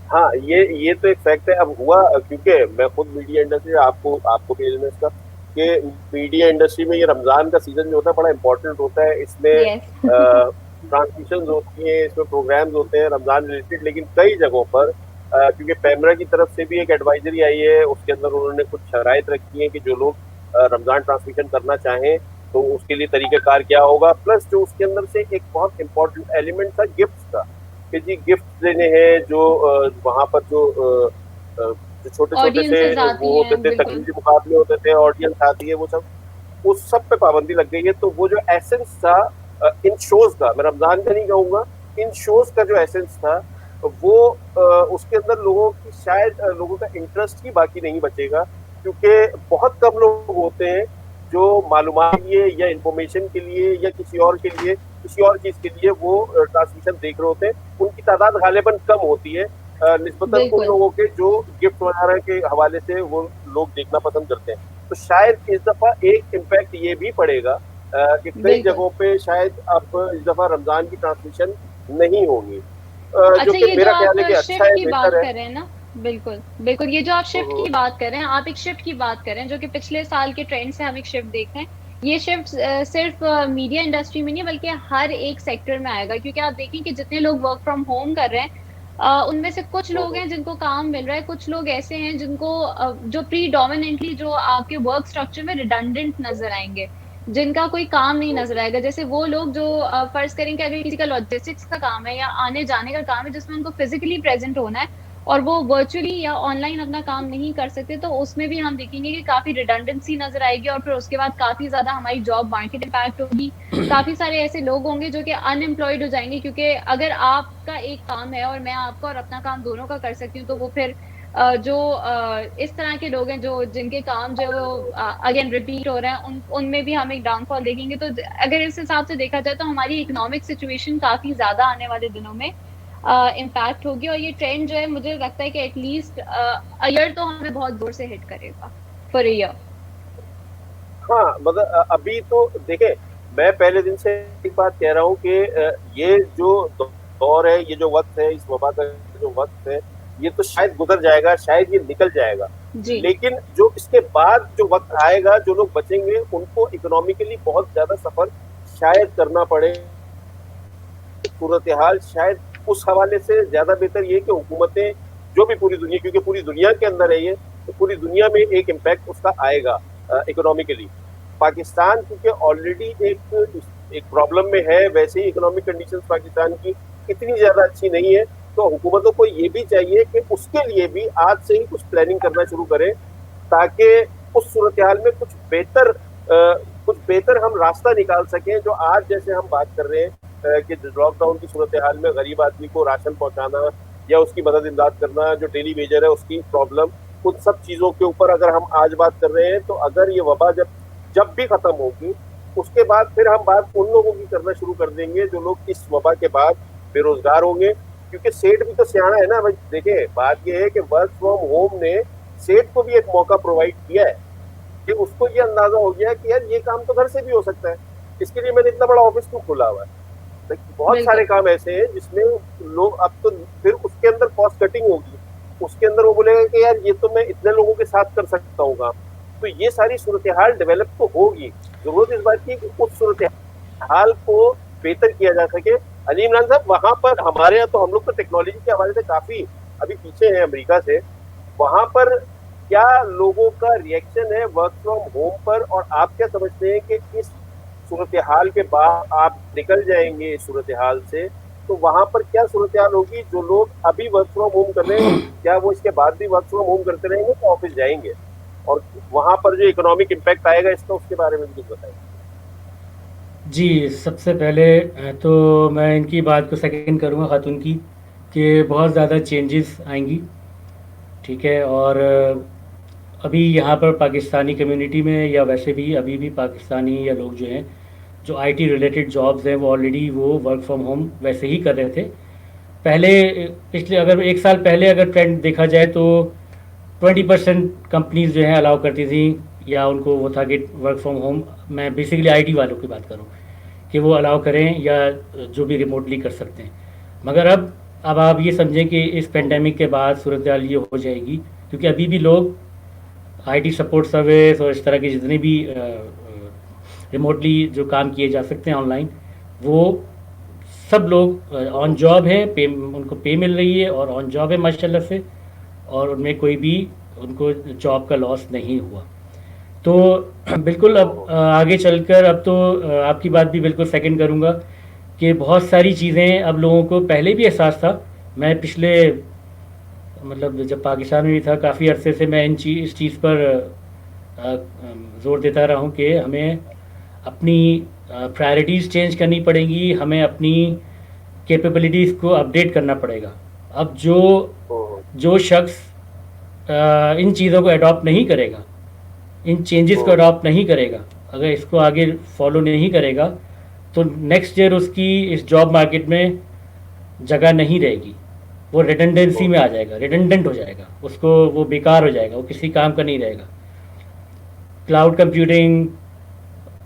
हाँ, ये तो एक फैक्ट है। अब हुआ क्योंकि मैं खुद मीडिया इंडस्ट्री, आपको भी इल्म है इसका कि मीडिया इंडस्ट्री में ये रमजान का सीजन जो होता है बड़ा इंपॉर्टेंट होता है। इसमें ट्रांसमिशन होती है, इसमें प्रोग्राम्स होते हैं रमजान रिलेटेड। लेकिन कई जगहों पर क्योंकि पैमरा की तरफ से भी एक एडवाइजरी आई है, उसके अंदर उन्होंने कुछ शराइत रखी है कि जो लोग रमजान ट्रांसमिशन करना चाहें तो उसके लिए तरीक़ाकार क्या होगा। प्लस जो उसके अंदर से एक बहुत इंपॉर्टेंट एलिमेंट था गिफ्ट का, कि जी गिफ्ट देने हैं। जो वहाँ पर जो छोटे छोटे से वो होते थे, तकरीरी मुकाबले होते थे, ऑडियंस आती है, वो सब उस सब पे पाबंदी लग गई है। तो वो जो एसेंस था इन शोज का, मैं रमजान का नहीं कहूँगा, इन शोज का जो एसेंस था वो उसके अंदर लोगों की शायद लोगों का इंटरेस्ट ही बाकी नहीं बचेगा। क्योंकि बहुत कम लोग होते हैं जो मालूमात के लिए या इंफॉर्मेशन के लिए या किसी और चीज के लिए वो ट्रांसमिशन देख रहे होते हैं। उनकी तादाद गालिबन कम होती है निस्बतन उन लोगों के जो गिफ्ट वगैरह के हवाले से वो लोग देखना पसंद करते हैं। तो शायद इस दफा एक इम्पैक्ट ये भी पड़ेगा कि कई जगहों पे शायद अब इस दफा रमजान की ट्रांसमिशन नहीं होगी। अच्छा, जो कि मेरा ख्याल है कि अच्छा है, बेहतर है। ना बिल्कुल ये जो आप शिफ्ट की बात कर रहे हैं, आप एक शिफ्ट की बात कर रहे हैं जो कि पिछले साल के ट्रेंड से हम एक शिफ्ट देख रहे हैं। ये शिफ्ट सिर्फ मीडिया इंडस्ट्री में नहीं बल्कि हर एक सेक्टर में आएगा। क्योंकि आप देखें कि जितने लोग वर्क फ्रॉम होम कर रहे हैं उनमें से कुछ लोग हैं जिनको काम मिल रहा है, कुछ लोग ऐसे हैं जिनको जो प्रीडोमिनेंटली जो आपके वर्क स्ट्रक्चर में रिडंडेंट नजर आएंगे, जिनका कोई काम नहीं नजर आएगा। जैसे वो लोग जो फर्ज करें कि अगर किसी का लॉजिस्टिक्स का काम है या आने जाने का काम है जिसमें उनको फिजिकली प्रेजेंट होना है, और वो वर्चुअली या ऑनलाइन अपना काम नहीं कर सकते, तो उसमें भी हम देखेंगे कि काफी रिडंडेंसी नजर आएगी और फिर उसके बाद काफी ज्यादा हमारी जॉब मार्केट इम्पैक्ट होगी। काफी सारे ऐसे लोग होंगे जो कि अनएम्प्लॉयड हो जाएंगे, क्योंकि अगर आपका एक काम है और मैं आपका और अपना काम दोनों का कर सकती हूँ, तो वो फिर जो इस तरह के लोग हैं जो जिनके काम जो वो अगेन रिपीट हो रहे हैं, उनमें भी हम एक डाउनफॉल देखेंगे। तो अगर इस हिसाब से देखा जाए तो हमारी इकोनॉमिक सिचुएशन काफी ज्यादा आने वाले दिनों में इम्पैक्ट होगी, और ये ट्रेंड जो है मुझे लगता है कि एटलीस्ट ईयर तो हमें बहुत जोर से हिट करेगा फॉर ईयर। हाँ मतलब अभी तो देखे, मैं पहले दिन से एक बात कह रहा हूँ कि ये जो दौर है, ये जो वक्त है, इस वबा का जो वक्त है, ये तो शायद गुजर जाएगा, शायद ये निकल जाएगा, लेकिन जो इसके बाद जो वक्त आएगा, जो लोग बचेंगे उनको इकोनॉमिकली बहुत ज्यादा सफर शायद करना पड़े। सूरत हाल शायद उस हवाले से ज्यादा बेहतर ये कि हुकूमतें जो भी पूरी दुनिया, क्योंकि पूरी दुनिया के अंदर है ये, तो पूरी दुनिया में एक इम्पैक्ट उसका आएगा इकोनॉमिकली। पाकिस्तान क्योंकि ऑलरेडी एक प्रॉब्लम में है, वैसे ही इकोनॉमिक कंडीशंस पाकिस्तान की इतनी ज्यादा अच्छी नहीं है, तो हुकूमतों को ये भी चाहिए कि उसके लिए भी आज से ही कुछ प्लानिंग करना शुरू करें, ताकि उस सूरत हाल में कुछ बेहतर हम रास्ता निकाल सकें। जो आज जैसे हम बात कर रहे हैं कि लॉकडाउन की सूरत हाल में गरीब आदमी को राशन पहुंचाना या उसकी मदद इमदाद करना, जो डेली वेजर है उसकी प्रॉब्लम, उन सब चीज़ों के ऊपर अगर हम आज बात कर रहे हैं, तो अगर ये वबा जब भी ख़त्म होगी, उसके बाद फिर हम बात उन लोगों की करना शुरू कर देंगे जो लोग इस वबा के बाद बेरोजगार होंगे। क्योंकि सेठ भी तो सियाना है ना भाई। देखिए, बात यह है कि वर्क फ्रॉम होम ने सेठ को भी एक मौका प्रोवाइड किया है कि उसको ये अंदाजा हो गया कि यार ये काम तो घर से भी हो सकता है, इसके लिए मैंने इतना बड़ा ऑफिस क्यों खोला हुआ है। बहुत सारे काम ऐसे हैं जिसमें लोग अब तो फिर उसके अंदर कॉस्ट कटिंग होगी, उसके अंदर वो बोलेगा कि यार ये तो मैं इतने लोगों के साथ कर सकता हूँ काम। तो ये सारी सूरत हाल डेवलप तो होगी। जरूरत इस बात की कि उस सूरत हाल को बेहतर किया जा सके। अली इमरान साहब, वहां पर हमारे यहाँ तो हम लोग तो टेक्नोलॉजी के हवाले से काफी अभी पीछे हैं अमेरिका से। वहां पर क्या लोगों का रिएक्शन है वर्क फ्रॉम होम पर, और आप क्या समझते हैं कि इस सूरत हाल के बाद आप निकल जाएंगे इस सूरत हाल से, तो वहां पर क्या सूरत हाल होगी? जो लोग अभी वर्क फ्रॉम होम कर रहे हैं, क्या वो इसके बाद भी वर्क फ्रॉम होम करते रहेंगे तो ऑफिस जाएंगे? और वहां पर जो इकोनॉमिक इम्पैक्ट आएगा इसका, उसके बारे में भी कुछ बताइए। जी, सबसे पहले तो मैं इनकी बात को सेकंड करूँगा, खातून की, कि बहुत ज़्यादा चेंजेस आएंगी, ठीक है। और अभी यहाँ पर पाकिस्तानी कम्युनिटी में या वैसे भी अभी भी पाकिस्तानी या लोग जो हैं, जो आईटी रिलेटेड जॉब्स हैं, वो ऑलरेडी वो वर्क फ्रॉम होम वैसे ही कर रहे थे। पहले पिछले अगर एक साल पहले अगर ट्रेंड देखा जाए तो 20% कंपनीज जो हैं अलाउ करती थी, या उनको वो था कि वर्क फ्रॉम होम, मैं बेसिकली आईटी वालों की बात करूँ, कि वो अलाउ करें या जो भी रिमोटली कर सकते हैं। मगर अब आप ये समझें कि इस पेंडेमिक के बाद सूरत हाल ये हो जाएगी, क्योंकि अभी भी लोग आईटी सपोर्ट सर्विस और इस तरह के जितने भी रिमोटली जो काम किए जा सकते हैं ऑनलाइन, वो सब लोग ऑन जॉब है, उनको पे मिल रही है और ऑन जॉब है माशाल्लाह से, और उनमें कोई भी उनको जॉब का लॉस नहीं हुआ। तो बिल्कुल अब आगे चलकर अब तो आपकी बात भी बिल्कुल सेकंड करूँगा कि बहुत सारी चीज़ें अब लोगों को पहले भी एहसास था। मैं पिछले मतलब जब पाकिस्तान में भी था, काफ़ी अरसे से मैं इस चीज़ पर ज़ोर देता रहा हूँ कि हमें अपनी प्रायोरिटीज़ चेंज करनी पड़ेंगी, हमें अपनी कैपेबिलिटीज़ को अपडेट करना पड़ेगा। अब जो शख्स इन चीज़ों को अडॉप्ट नहीं करेगा, इन चेंजेस को अडॉप्ट नहीं करेगा, अगर इसको आगे फॉलो नहीं करेगा, तो नेक्स्ट ईयर उसकी इस जॉब मार्केट में जगह नहीं रहेगी। वो रिडंडेंसी में आ जाएगा, रिडंडेंट हो जाएगा, उसको वो बेकार हो जाएगा, वो किसी काम का नहीं रहेगा। क्लाउड कंप्यूटिंग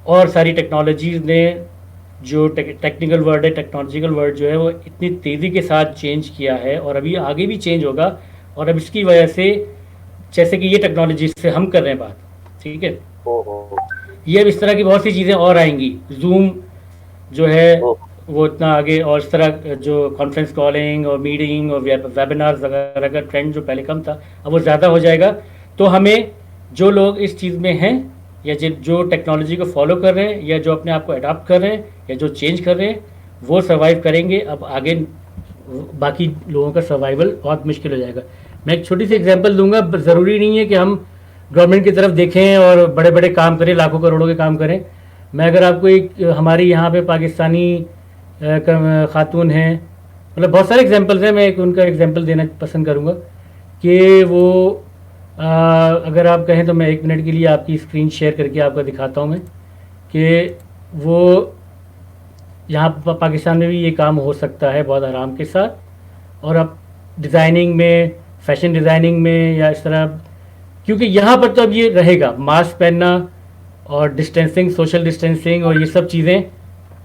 और सारी टेक्नोलॉजीज़ ने जो टेक्निकल वर्ड है, टेक्नोलॉजिकल वर्ड जो है, वो इतनी तेज़ी के साथ चेंज किया है और अभी आगे भी चेंज होगा। और अब इसकी वजह से, जैसे कि ये टेक्नोलॉजी से हम कर रहे हैं बात, ठीक है, ये अब इस तरह की बहुत सी चीज़ें और आएंगी। जूम जो है वो इतना आगे, और इस तरह जो कॉन्फ्रेंस कॉलिंग और मीटिंग और वेबिनार्स वगैरह का ट्रेंड जो पहले कम था, अब वो ज़्यादा हो जाएगा। तो हमें जो लोग इस चीज़ में हैं, या जो टेक्नोलॉजी को फॉलो कर रहे हैं, या जो अपने आप को अडाप्ट कर रहे हैं, या जो चेंज कर रहे हैं, वो सर्वाइव करेंगे। अब आगे बाकी लोगों का सर्वाइवल बहुत मुश्किल हो जाएगा। मैं एक छोटी सी एग्जांपल दूंगा, ज़रूरी नहीं है कि हम गवर्नमेंट की तरफ देखें और बड़े बड़े काम करें, लाखों करोड़ों के काम करें। मैं अगर आपको एक हमारी यहाँ पे पाकिस्तानी खातून हैं, मतलब बहुत सारे एग्जांपल्स हैं, मैं एक उनका एग्जांपल देना पसंद करूँगा कि वो अगर आप कहें तो मैं 1 मिनट के लिए आपकी स्क्रीन शेयर करके आपको दिखाता हूँ मैं कि वो यहाँ पाकिस्तान में भी ये काम हो सकता है बहुत आराम के साथ। और अब डिज़ाइनिंग में, फैशन डिज़ाइनिंग में या इस तरह, क्योंकि यहाँ पर तो अब ये रहेगा मास्क पहनना और डिस्टेंसिंग, सोशल डिस्टेंसिंग और ये सब चीज़ें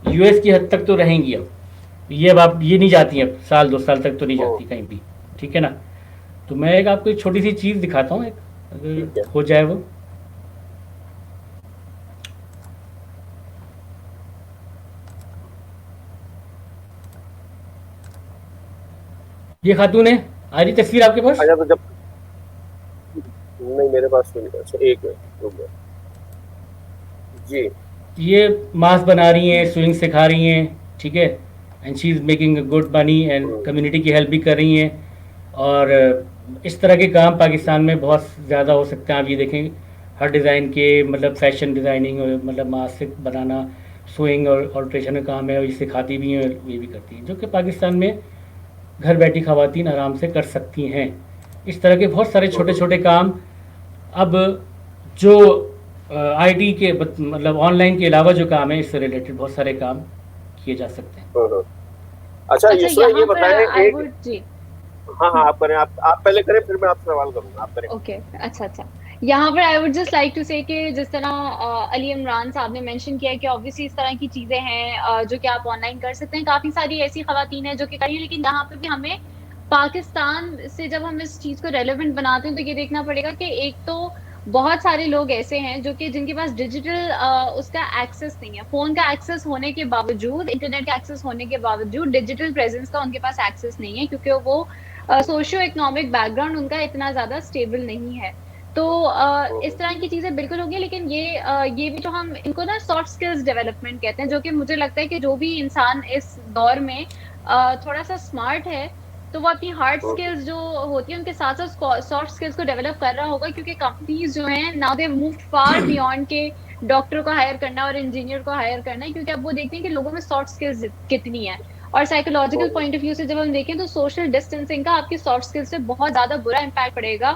यूएस की हद तक तो रहेंगी। अब ये अब आप ये नहीं जाती हैं, अब साल 2 साल तक तो नहीं जाती कहीं भी, ठीक है ना। तो मैं एक आपको एक छोटी सी चीज़ दिखाता हूँ, एक अगर हो जाए वो। ये खातून है, आ रही तस्वीर आपके पास? अच्छा, तो जब नहीं मेरे पास तो नहीं। अच्छा, एक मिनट रुक गया जी। ये मास्क बना रही हैं, स्विंग सिखा रही हैं, ठीक है, and she is making good money and community की हेल्प भी कर रही हैं। और इस तरह के काम पाकिस्तान में बहुत ज़्यादा हो सकते हैं। आप ये देखें, हर डिज़ाइन के, मतलब फैशन डिज़ाइनिंग, मतलब मास्क बनाना, स्विंग और ऑल्ट्रेशन का काम है, और ये सिखाती भी हैं और ये भी करती हैं, जो कि पाकिस्तान में घर बैठी ख़वातीन आराम से कर सकती हैं। इस तरह के बहुत सारे छोटे छोटे काम अब जो आईटी के मतलब ऑनलाइन के अलावा जो काम है, इससे रिलेटेड बहुत सारे काम किए जा सकते हैं। अच्छा, युसरा ये बताएं एक जी, हाँ आप करें, आप पहले करें, फिर मैं आपसे सवाल करूंगा, आप करें। ओके, अच्छा। यहाँ पर I would just like to say कि जिस तरह अली इमरान साहब ने मेंशन किया कि ऑब्वियसली इस तरह की चीजें हैं जो कि आप ऑनलाइन कर सकते हैं। काफी सारी ऐसी खवातीन हैं जो कि कर रही हैं, लेकिन यहाँ पे भी हमें पाकिस्तान से जब हम इस चीज को रेलेवेंट बनाते हैं तो ये देखना पड़ेगा कि एक तो बहुत सारे लोग ऐसे हैं जो कि जिनके पास डिजिटल उसका एक्सेस नहीं है। फोन का एक्सेस होने के बावजूद, इंटरनेट का एक्सेस होने के बावजूद डिजिटल प्रेजेंस का उनके पास एक्सेस नहीं है, क्योंकि वो सोशियो इकोनॉमिक बैकग्राउंड उनका इतना ज्यादा स्टेबल नहीं है। तो इस तरह की चीजें बिल्कुल होंगी, लेकिन ये भी जो हम इनको ना सॉफ्ट स्किल्स डेवलपमेंट कहते हैं, जो कि मुझे लगता है कि जो भी इंसान इस दौर में थोड़ा सा स्मार्ट है तो वो अपनी हार्ड स्किल्स जो होती है उनके साथ साथ सॉफ्ट स्किल्स को डेवलप कर रहा होगा, क्योंकि कंपनीज जो हैं now they move far beyond के डॉक्टर को हायर करना और इंजीनियर को हायर करना है, क्योंकि अब वो देखते हैं कि लोगों में सॉफ्ट स्किल्स कितनी है। और साइकोलॉजिकल पॉइंट ऑफ व्यू से जब हम देखें तो सोशल डिस्टेंसिंग का आपकी सॉफ्ट स्किल्स से बहुत ज्यादा बुरा इम्पैक्ट पड़ेगा,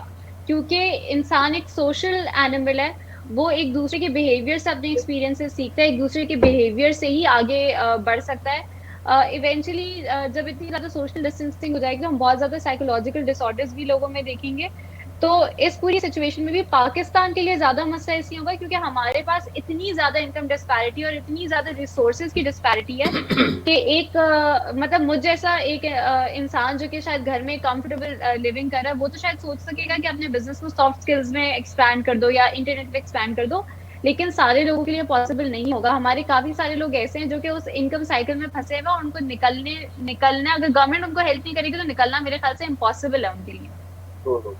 क्योंकि इंसान एक सोशल एनिमल है। वो एक दूसरे के बिहेवियर से अपने एक्सपीरियंसेस सीखता है, एक दूसरे के बिहेवियर से ही आगे बढ़ सकता है। इवेंचुअली जब इतनी ज्यादा सोशल डिस्टेंसिंग हो जाएगी तो हम बहुत ज्यादा साइकोलॉजिकल डिसऑर्डर्स भी लोगों में देखेंगे। तो इस पूरी सिचुएशन में भी पाकिस्तान के लिए ज्यादा मसला इसलिए होगा क्योंकि हमारे पास इतनी ज्यादा इनकम डिस्पैरिटी और इतनी ज्यादा रिसोर्सेज की डिस्पैरिटी है कि एक मतलब मुझ जैसा एक इंसान जो कि शायद घर में कंफर्टेबल लिविंग कर रहा है, वो तो शायद सोच सकेगा कि अपने बिजनेस को सॉफ्ट स्किल्स में एक्सपैंड कर दो या इंटरनेट पे एक्सपैंड कर दो, लेकिन सारे लोगों के लिए पॉसिबल नहीं होगा। हमारे काफी सारे लोग ऐसे हैं जो कि उस इनकम साइकिल में फंसे हुए और उनको निकलना अगर गवर्नमेंट उनको हेल्प नहीं करेगी तो निकलना मेरे ख्याल से इम्पॉसिबल है उनके लिए।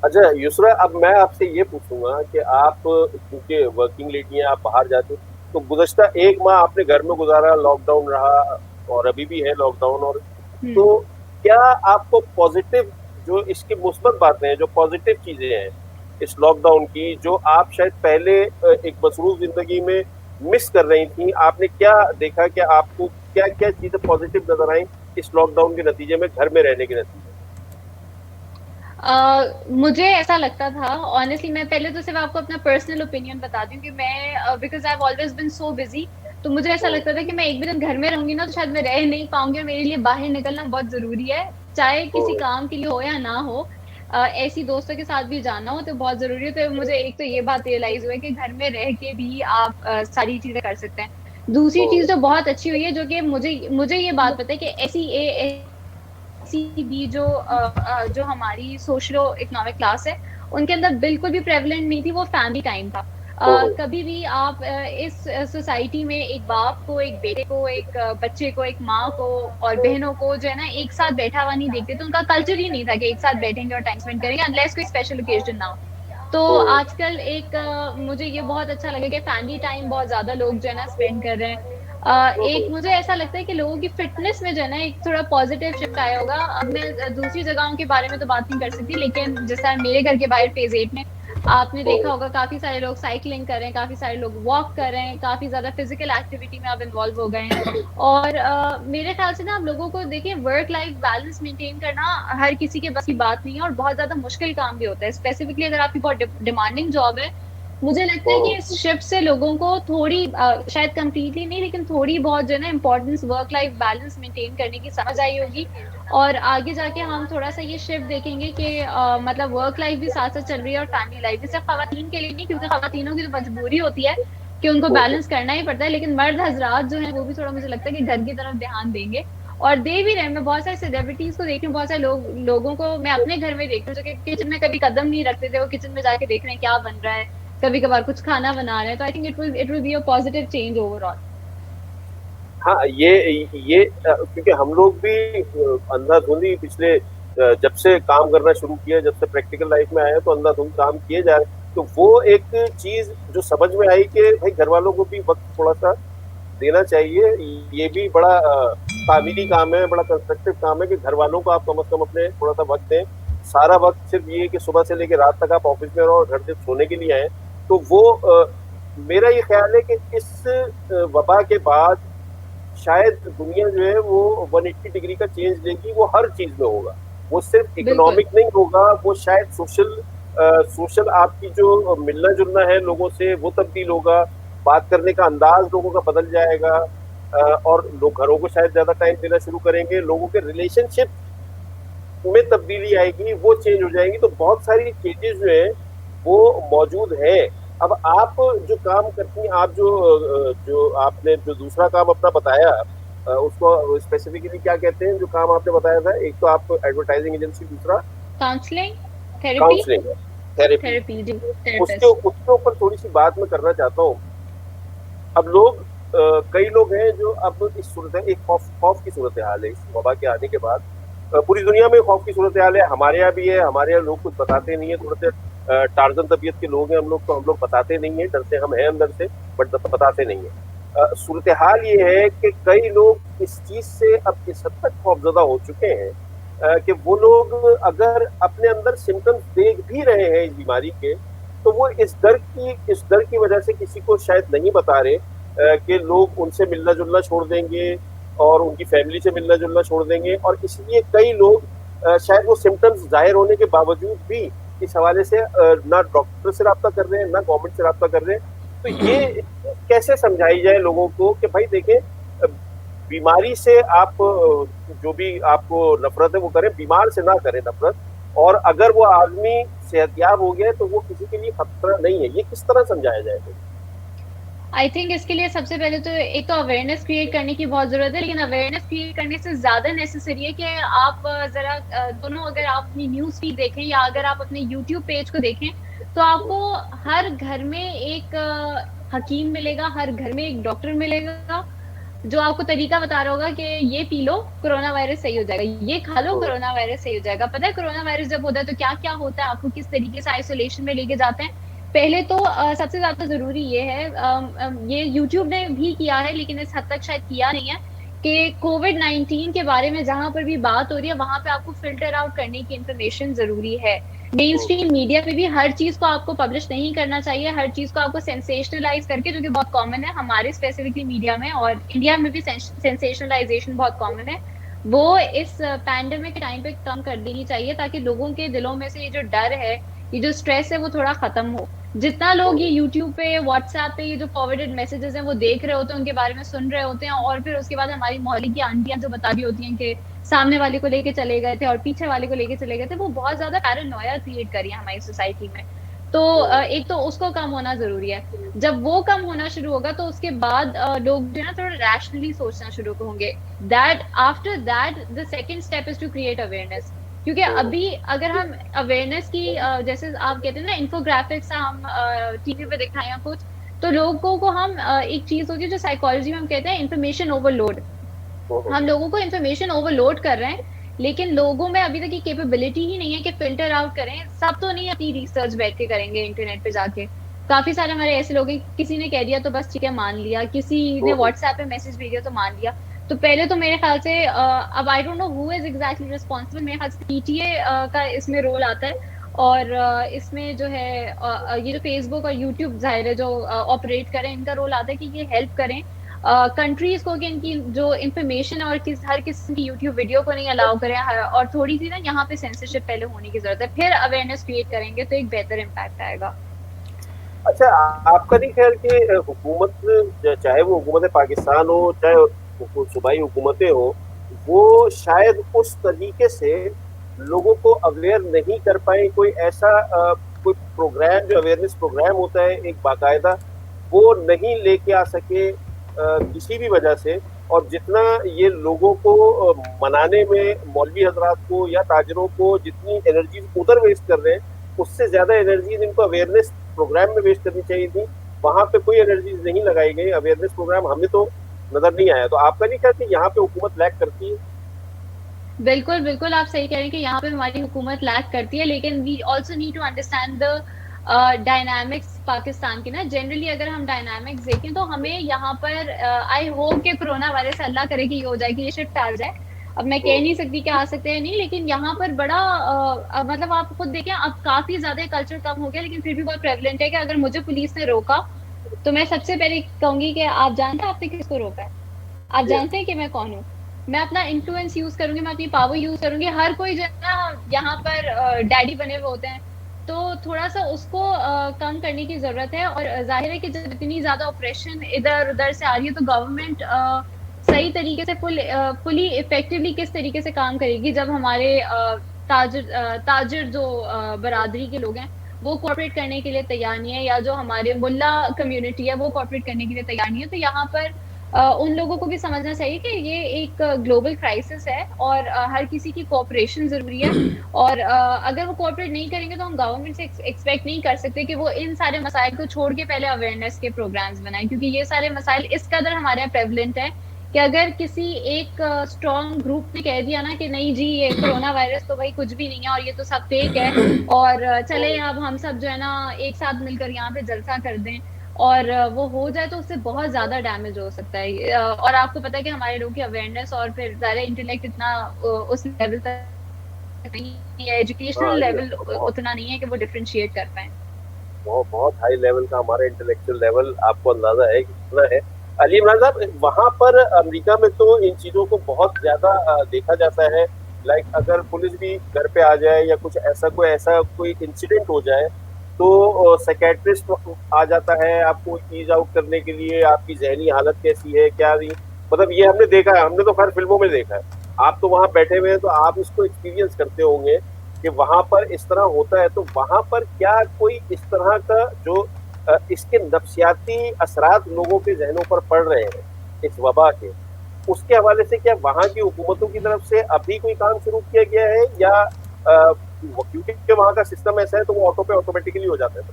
अच्छा युसरा, अब मैं आपसे ये पूछूंगा कि आप क्योंकि वर्किंग लेडी हैं, आप बाहर जाते हो, तो गुज़श्ता 1 माह आपने घर में गुजारा, लॉकडाउन रहा और अभी भी है लॉकडाउन, और तो क्या आपको पॉजिटिव जो इसकी मुस्बत बातें हैं, जो पॉजिटिव चीजें हैं इस लॉकडाउन की, जो आप शायद पहले एक मसरूफ जिंदगी में मिस कर रही थी, आपने क्या देखा कि आपको क्या क्या चीजें पॉजिटिव नजर आई इस लॉकडाउन के नतीजे में, घर में रहने के नतीजे? मुझे ऐसा लगता था ऑनेस्टली, मैं पहले तो सिर्फ आपको अपना पर्सनल ओपिनियन बताती हूँ कि मैं because I have always been so busy, तो मुझे ऐसा लगता था कि मैं एक भी दिन घर में रहूंगी ना तो शायद मैं रह नहीं पाऊंगी और मेरे लिए बाहर निकलना बहुत जरूरी है, चाहे किसी काम के लिए हो या ना हो। ऐसी दोस्तों के साथ भी जाना हो तो बहुत जरूरी है। तो मुझे एक तो ये बात रियलाइज हुई कि घर में रह के भी आप सारी चीजें कर सकते हैं। दूसरी चीज जो बहुत अच्छी हुई है, जो कि मुझे ये बात पता है कि भी जो हमारी सोशलो इकोनॉमिक क्लास है उनके अंदर बिल्कुल भी प्रेवलेंट नहीं थी, वो फैमिली टाइम था। कभी भी आप इस सोसाइटी में एक बाप को, एक बेटे को, एक बच्चे को, एक माँ को और बहनों को जो है ना एक साथ बैठा हुआ नहीं देखते, तो उनका कल्चर ही नहीं था कि एक साथ बैठेंगे और टाइम स्पेंड करेंगे अनलेस कोई स्पेशल ओकेजन ना हो। तो आजकल एक मुझे ये बहुत अच्छा लगा कि फैमिली टाइम बहुत ज्यादा लोग जो है ना स्पेंड कर रहे हैं। एक मुझे ऐसा लगता है कि लोगों की फिटनेस में जो है ना एक थोड़ा पॉजिटिव शिफ्ट आया होगा। अब मैं दूसरी जगहों के बारे में तो बात नहीं कर सकती, लेकिन जैसा मेरे घर के बाहर फेज 8 में आपने देखा होगा काफी सारे लोग साइकिलिंग कर रहे हैं, काफी सारे लोग वॉक कर रहे हैं, काफी ज्यादा फिजिकल एक्टिविटी में आप इन्वॉल्व हो गए हैं। और मेरे ख्याल से ना आप लोगों को देखिए वर्क लाइफ बैलेंस मेंटेन करना हर किसी के बस की बात नहीं है और बहुत ज्यादा मुश्किल काम भी होता है, स्पेसिफिकली अगर आपकी बहुत डिमांडिंग जॉब है। मुझे लगता है कि इस शिफ्ट से लोगों को थोड़ी शायद कंप्लीटली नहीं लेकिन थोड़ी बहुत जो है ना importance work life balance maintain करने की समझ आई होगी। और आगे जाके हम थोड़ा सा ये शिफ्ट देखेंगे कि मतलब वर्क लाइफ भी साथ साथ चल रही है और फैमिली लाइफ भी, सिर्फ खवातीन के लिए नहीं, क्योंकि खवातीनों की तो मजबूरी होती है कि उनको बैलेंस करना ही पड़ता है, लेकिन मर्द हजरात जो है वो भी थोड़ा मुझे लगता है कि घर की तरफ ध्यान देंगे और दे भी रहे। मैं बहुत सारे सेलिब्रिटीज को देख रही हूँ, बहुत सारे लोगों को मैं अपने घर में देख रही हूँ जो कि किचन में कभी कदम नहीं रखते थे, वो किचन में जाके देख रहे हैं क्या बन रहा है, कभी कभार कुछ खाना बना रहे हैं। तो I think it will be a positive change overall. हाँ, ये क्योंकि हम लोग भी अंधाधुंधी पिछले जब से काम करना शुरू किया, जब से प्रैक्टिकल लाइफ में आए तो अंधाधुंध काम किए जा रहे, तो वो एक चीज जो समझ में आई कि भाई घर वालों को भी वक्त थोड़ा सा देना चाहिए। ये भी बड़ा तामीरी काम है, बड़ा कंस्ट्रक्टिव काम है कि घर वालों को आप कम से कम अपने थोड़ा सा वक्त दें। सारा वक्त सिर्फ ये कि सुबह से लेकर रात तक आप ऑफिस में रहो और घर से सोने के लिए आए, तो वो मेरा ये ख्याल है कि इस वबा के बाद शायद दुनिया जो है वो 180 डिग्री का चेंज लेगी। वो हर चीज में होगा, वो सिर्फ इकोनॉमिक नहीं होगा, वो शायद सोशल आपकी जो मिलना जुलना है लोगों से वो तब्दील होगा, बात करने का अंदाज लोगों का बदल जाएगा और लोग घरों को शायद ज्यादा टाइम देना शुरू करेंगे, लोगों के रिलेशनशिप में तब्दीली आएगी, वो चेंज हो जाएंगी। तो बहुत सारी चीजें जो है वो मौजूद है। अब आप जो काम करती हैं, आप जो आपने जो दूसरा काम अपना बताया, उसको स्पेसिफिकली क्या कहते हैं जो काम आपने बताया था? एक तो आप एडवर्टाइजिंग एजेंसी, दूसरा काउंसलिंग थेरेपी। उसके ऊपर थोड़ी सी बात मैं करना चाहता हूँ। अब लोग कई लोग हैं जो अब इस सूरत एक खौफ की सूरत हाल है इस वबा के आने के बाद। पूरी दुनिया में खौफ की सूरत हाल है, हमारे यहाँ भी है। हमारे यहाँ लोग कुछ बताते नहीं है, थोड़े से टार्जन तबीयत के लोग हैं हम लोग, तो हम लोग बताते नहीं है, डरते हम हैं अंदर से, बट बताते नहीं है। सूरत हाल ये है कि कई लोग इस चीज से अब इस हद तक खौफजदा हो चुके हैं कि वो लोग अगर अपने अंदर सिम्टम्स देख भी रहे हैं इस बीमारी के, तो वो इस डर की वजह से किसी को शायद नहीं बता रहे कि लोग उनसे मिलना जुलना छोड़ देंगे और उनकी फैमिली से मिलना जुलना छोड़ देंगे। और इसलिए कई लोग शायद वो सिम्टम्स जाहिर होने के बावजूद भी इस हवाले से ना डॉक्टर से रब्ता कर रहे हैं, ना गवर्नमेंट से रब्ता कर रहे हैं। तो ये कैसे समझाई जाए लोगों को कि भाई देखें, बीमारी से आप जो भी आपको नफरत है वो करें, बीमार से ना करें नफरत। और अगर वो आदमी सेहतयाब हो गया तो वो किसी के लिए खतरा नहीं है। ये किस तरह समझाया जाए? आई थिंक इसके लिए सबसे पहले तो एक तो अवेयरनेस क्रिएट करने की बहुत जरूरत है, लेकिन अवेयरनेस क्रिएट करने से ज्यादा नेसेसरी है कि आप जरा दोनों, अगर आप अपनी न्यूज फीड देखें या अगर आप अपने यूट्यूब पेज को देखें, तो आपको हर घर में एक हकीम मिलेगा, हर घर में एक डॉक्टर मिलेगा जो आपको तरीका बता रहा होगा कि ये पी लो कोरोना वायरस सही हो जाएगा, ये खा लो कोरोना वायरस सही हो जाएगा। पता है कोरोना वायरस जब होता है तो क्या क्या होता है, आपको किस तरीके से आइसोलेशन में लेके जाते हैं। पहले तो सबसे ज्यादा जरूरी ये है, ये यूट्यूब ने भी किया है लेकिन इस हद तक शायद किया नहीं है, कि कोविड-19 के बारे में जहां पर भी बात हो रही है वहां पे आपको फिल्टर आउट करने की इंफॉर्मेशन जरूरी है। मेन स्ट्रीम मीडिया पे भी हर चीज को आपको पब्लिश नहीं करना चाहिए, हर चीज को आपको सेंसेशनलाइज करके, जो कि बहुत कॉमन है हमारे स्पेसिफिकली मीडिया में और इंडिया में भी सेंसेशनलाइजेशन बहुत कॉमन है, वो इस पैंडेमिक के टाइम पे कम कर देनी चाहिए ताकि लोगों के दिलों में से ये जो डर है, ये जो स्ट्रेस है वो थोड़ा खत्म हो। जितना लोग ये यूट्यूब पे, व्हाट्सएप पे ये जो फॉरवर्डेड मैसेजेस हैं वो देख रहे होते हैं, उनके बारे में सुन रहे होते हैं और फिर उसके बाद हमारी मोहल्ले की आंटियां जो बता रही होती हैं कि सामने वाले को लेके चले गए थे और पीछे वाले को लेके चले गए थे, वो बहुत ज्यादा पैरानोया क्रिएट करी है हमारी सोसाइटी में। तो एक तो उसको कम होना जरूरी है। जब वो कम होना शुरू होगा तो उसके बाद लोग जो है ना थोड़ा रैशनली सोचना शुरू होंगे। After that the second step is to create awareness. क्योंकि अभी अगर हम अवेयरनेस की जैसे आप कहते हैं ना इन्फोग्राफिक्स हम टीवी पे दिखाएं या कुछ, तो लोगों को हम एक चीज होती है जो साइकोलॉजी में हम कहते हैं इन्फॉर्मेशन ओवरलोड। हम लोगों को इन्फॉर्मेशन ओवरलोड कर रहे हैं लेकिन लोगों में अभी तक की कैपेबिलिटी ही नहीं है कि फिल्टर आउट करें। सब तो नहीं अपनी रिसर्च बैठ के करेंगे इंटरनेट पे जाके, काफी सारे हमारे ऐसे लोग हैं, किसी ने कह दिया तो बस ठीक है मान लिया, किसी ने व्हाट्सएप पे मैसेज भेज दिया तो मान लिया। तो पहले तो मेरे ख्याल से अब I don't know who is exactly responsible, मेरे ख्याल से पीटीए का इसमें रोल आता है। और इसमें जो है ये जो फेसबुक और यूट्यूब जाहिर है जो ऑपरेट करें, इनका रोल आता है कि ये हेल्प करें कंट्रीज को कि इनकी जो इन्फॉर्मेशन और हर किस्म की यूट्यूब वीडियो को नहीं अलाउ करें। और थोड़ी सी ना यहाँ पे सेंसरशिप पहले होने की जरूरत है, फिर अवेयरनेस क्रिएट करेंगे तो एक बेहतर इम्पैक्ट आएगा। अच्छा, आपका नहीं ख्याल कि हुकूमत, चाहे वो हुकूमत पाकिस्तान हो चाहे सूबाई हुकूमतें हो, वो शायद उस तरीके से लोगों को अवेयर नहीं कर पाए? कोई ऐसा कोई प्रोग्राम जो अवेयरनेस प्रोग्राम होता है एक बाकायदा, वो नहीं लेके आ सके किसी भी वजह से। और जितना ये लोगों को मनाने में मौलवी हजरात को या ताजरों को जितनी एनर्जी उधर वेस्ट कर रहे हैं, उससे ज्यादा एनर्जी इनको अवेयरनेस प्रोग्राम में वेस्ट करनी चाहिए थी। वहां पे कोई एनर्जी नहीं लगाई गई, अवेयरनेस प्रोग्राम हमें तो नजर नहीं आया। तो आपका नहीं कहते यहाँ पे हुकूमत लैग करती है? बिल्कुल बिल्कुल, आप सही कह रहे हैं कि यहाँ पे हमारी हुकूमत लैग करती है, लेकिन we also need to understand the dynamics Pakistan की ना। जनरली अगर हम डायनामिक्स देखें तो हमें यहाँ पर आई होप कि कोरोना वायरस अल्लाह करे कि ये हो जाए, कि ये शिफ्ट आ जाए। अब मैं कह नहीं सकती कि आ सकते हैं नहीं, लेकिन यहाँ पर बड़ा मतलब आप खुद देखें, अब काफी ज्यादा कल्चर कम हो गया, लेकिन फिर भी बहुत प्रेवलेंट है कि अगर मुझे पुलिस ने रोका तो मैं सबसे पहले कहूंगी कि आप जानते हैं आपने किसको रोका है, आप जानते हैं कि मैं कौन हूँ। मैं अपना इन्फ्लुएंस यूज करूंगी, मैं अपनी पावर यूज करूंगी। हर कोई जो है ना यहाँ पर डैडी बने हुए होते हैं, तो थोड़ा सा उसको कम करने की जरूरत है। और जाहिर है कि जब इतनी ज्यादा ऑपरेशन इधर उधर से आ रही है तो गवर्नमेंट सही तरीके से फुली इफेक्टिवली किस तरीके से काम करेगी, जब हमारे ताजर जो बरादरी के लोग हैं वो कोऑपरेट करने के लिए तैयार नहीं है, या जो हमारे मुल्ला कम्युनिटी है वो कोऑपरेट करने के लिए तैयार नहीं है। तो यहाँ पर उन लोगों को भी समझना चाहिए कि ये एक ग्लोबल क्राइसिस है और हर किसी की कोऑपरेशन जरूरी है। और अगर वो कोऑपरेट नहीं करेंगे तो हम गवर्नमेंट से एक्सपेक्ट नहीं कर सकते कि वो इन सारे मसाइल को छोड़ के पहले अवेयरनेस के प्रोग्राम्स बनाएं, क्योंकि ये सारे मसाइल इस कदर हमारे यहाँ प्रेवलेंट है कि अगर किसी एक स्ट्रॉन्ग ग्रुप ने कह दिया ना कि नहीं जी ये कोरोना वायरस तो भाई कुछ भी नहीं है और ये तो सब फेक है, और चले अब हम सब जो है ना एक साथ मिलकर यहाँ पे जलसा कर दें, और वो हो जाए तो उससे बहुत ज्यादा डैमेज हो सकता है। और आपको पता है कि हमारे लोगों की अवेयरनेस और फिर ज़्यादा इंटेलेक्ट इतना उस लेवल तक नहीं है, एजुकेशनल लेवल उतना नहीं है कि वो डिफरेंशिएट कर पाए। बहुत हाई लेवल का हमारा इंटेलेक्चुअल लेवल आपको अंदाजा है कि कितना है। अली इमरान साहब, वहां पर अमेरिका में तो इन चीजों को बहुत ज्यादा देखा जाता है। लाइक अगर पुलिस भी घर पे आ जाए या कुछ ऐसा कोई इंसिडेंट हो जाए तो साइकियाट्रिस्ट आ जाता है आपको ईज आउट करने के लिए, आपकी जहनी हालत कैसी है क्या नहीं। मतलब ये हमने देखा है, हमने तो खैर फिल्मों में देखा है, आप तो वहां बैठे हुए हैं तो आप इसको एक्सपीरियंस करते होंगे कि वहां पर इस तरह होता है। तो वहां पर क्या कोई इस तरह का जो इसके नफ्सियाती असरात लोगों के जहनों पर पड़ रहे हैं इस वबा के, उसके हवाले से क्या वहां की हुकूमतों की तरफ से अभी कोई काम शुरू किया गया है, या क्योंकि वहां का सिस्टम ऐसा है तो वो ऑटोमेटिकली हो जाता है?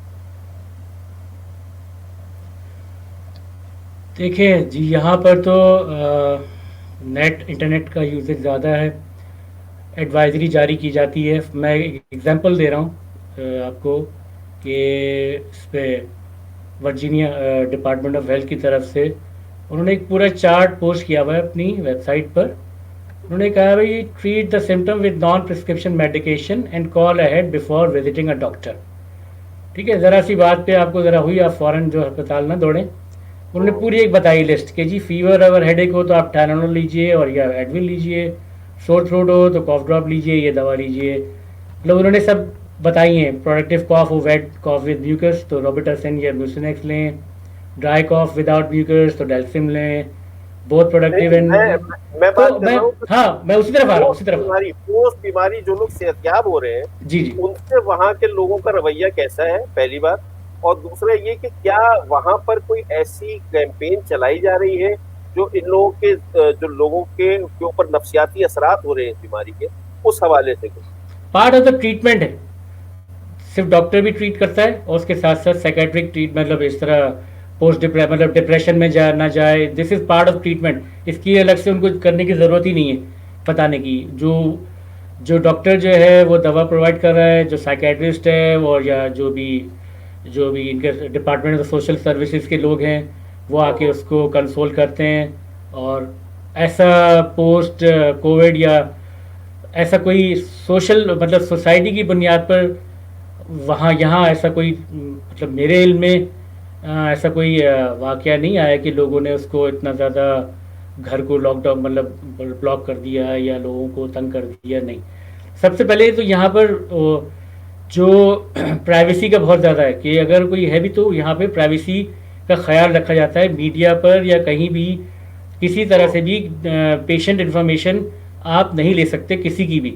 देखिए जी, यहाँ पर तो इंटरनेट का यूसेज ज़्यादा है, एडवाइजरी जारी की जाती है। मैं एक एग्जांपल दे रहा हूँ आपको कि इस पर वर्जीनिया डिपार्टमेंट ऑफ हेल्थ की तरफ से उन्होंने एक पूरा चार्ट पोस्ट किया हुआ है अपनी वेबसाइट पर। उन्होंने कहा भाई treat the symptom with non prescription medication and call ahead before visiting a doctor. ठीक है, ज़रा सी बात पे आपको ज़रा हुई, आप फ़ौरन जो अस्पताल ना दौड़ें। उन्होंने पूरी एक बताई लिस्ट कि जी फीवर अगर हेडेक हो तो आप टाइलेनॉल लीजिए और या एडविल लीजिए, सोर थ्रोट हो तो कॉफ ड्रॉप लीजिए, ये दवा लीजिए। मतलब उन्होंने सब बताई हैं। प्रोडक्टिव कॉफ हो, वेट कॉफ विद म्यूकस तो रोबिटासिन या म्यूसिनेक्स लें, ड्राई कॉफ विदाउट म्यूकस तो डेल्सिम लें, बहुत प्रोडक्टिव एंड मैं बात कर रहा हूं, हाँ मैं उसी तरफ आ रहा हूँ। पोस्ट बीमारी जो लोग सेहतयाब हो रहे हैं जी जी, उनसे वहां के लोगों का रवैया कैसा है, पहली बात। और दूसरा ये कि क्या वहां पर कोई ऐसी कैंपेन चलाई जा रही है जो इन लोगों के जो लोगों के ऊपर नफ्सियाती असरात हो रहे हैं इस बीमारी के, उस हवाले से? पार्ट ऑफ द ट्रीटमेंट है, सिर्फ डॉक्टर भी ट्रीट करता है और उसके साथ साथ साइकेट्रिक ट्रीट, मतलब इस तरह मतलब डिप्रेशन में ना जाए, this is part of treatment. इसकी अलग से उनको करने की ज़रूरत ही नहीं है बताने की। जो डॉक्टर जो है वो दवा प्रोवाइड कर रहा है, जो साइकेट्रिस्ट है और या जो भी जो भी इनके डिपार्टमेंट ऑफ सोशल सर्विसेज के लोग हैं वो आके उसको कंसोल करते हैं। और ऐसा पोस्ट कोविड या ऐसा कोई सोशल मतलब सोसाइटी की बुनियाद पर वहाँ यहाँ ऐसा कोई मतलब मेरे इल्म में ऐसा कोई वाकया नहीं आया कि लोगों ने उसको इतना ज़्यादा घर को लॉकडाउन मतलब ब्लॉक कर दिया या लोगों को तंग कर दिया, नहीं। सबसे पहले तो यहाँ पर जो प्राइवेसी का बहुत ज़्यादा है कि अगर कोई है भी तो यहाँ पे प्राइवेसी का ख्याल रखा जाता है। मीडिया पर या कहीं भी किसी तरह से भी पेशेंट इन्फॉर्मेशन आप नहीं ले सकते, किसी की भी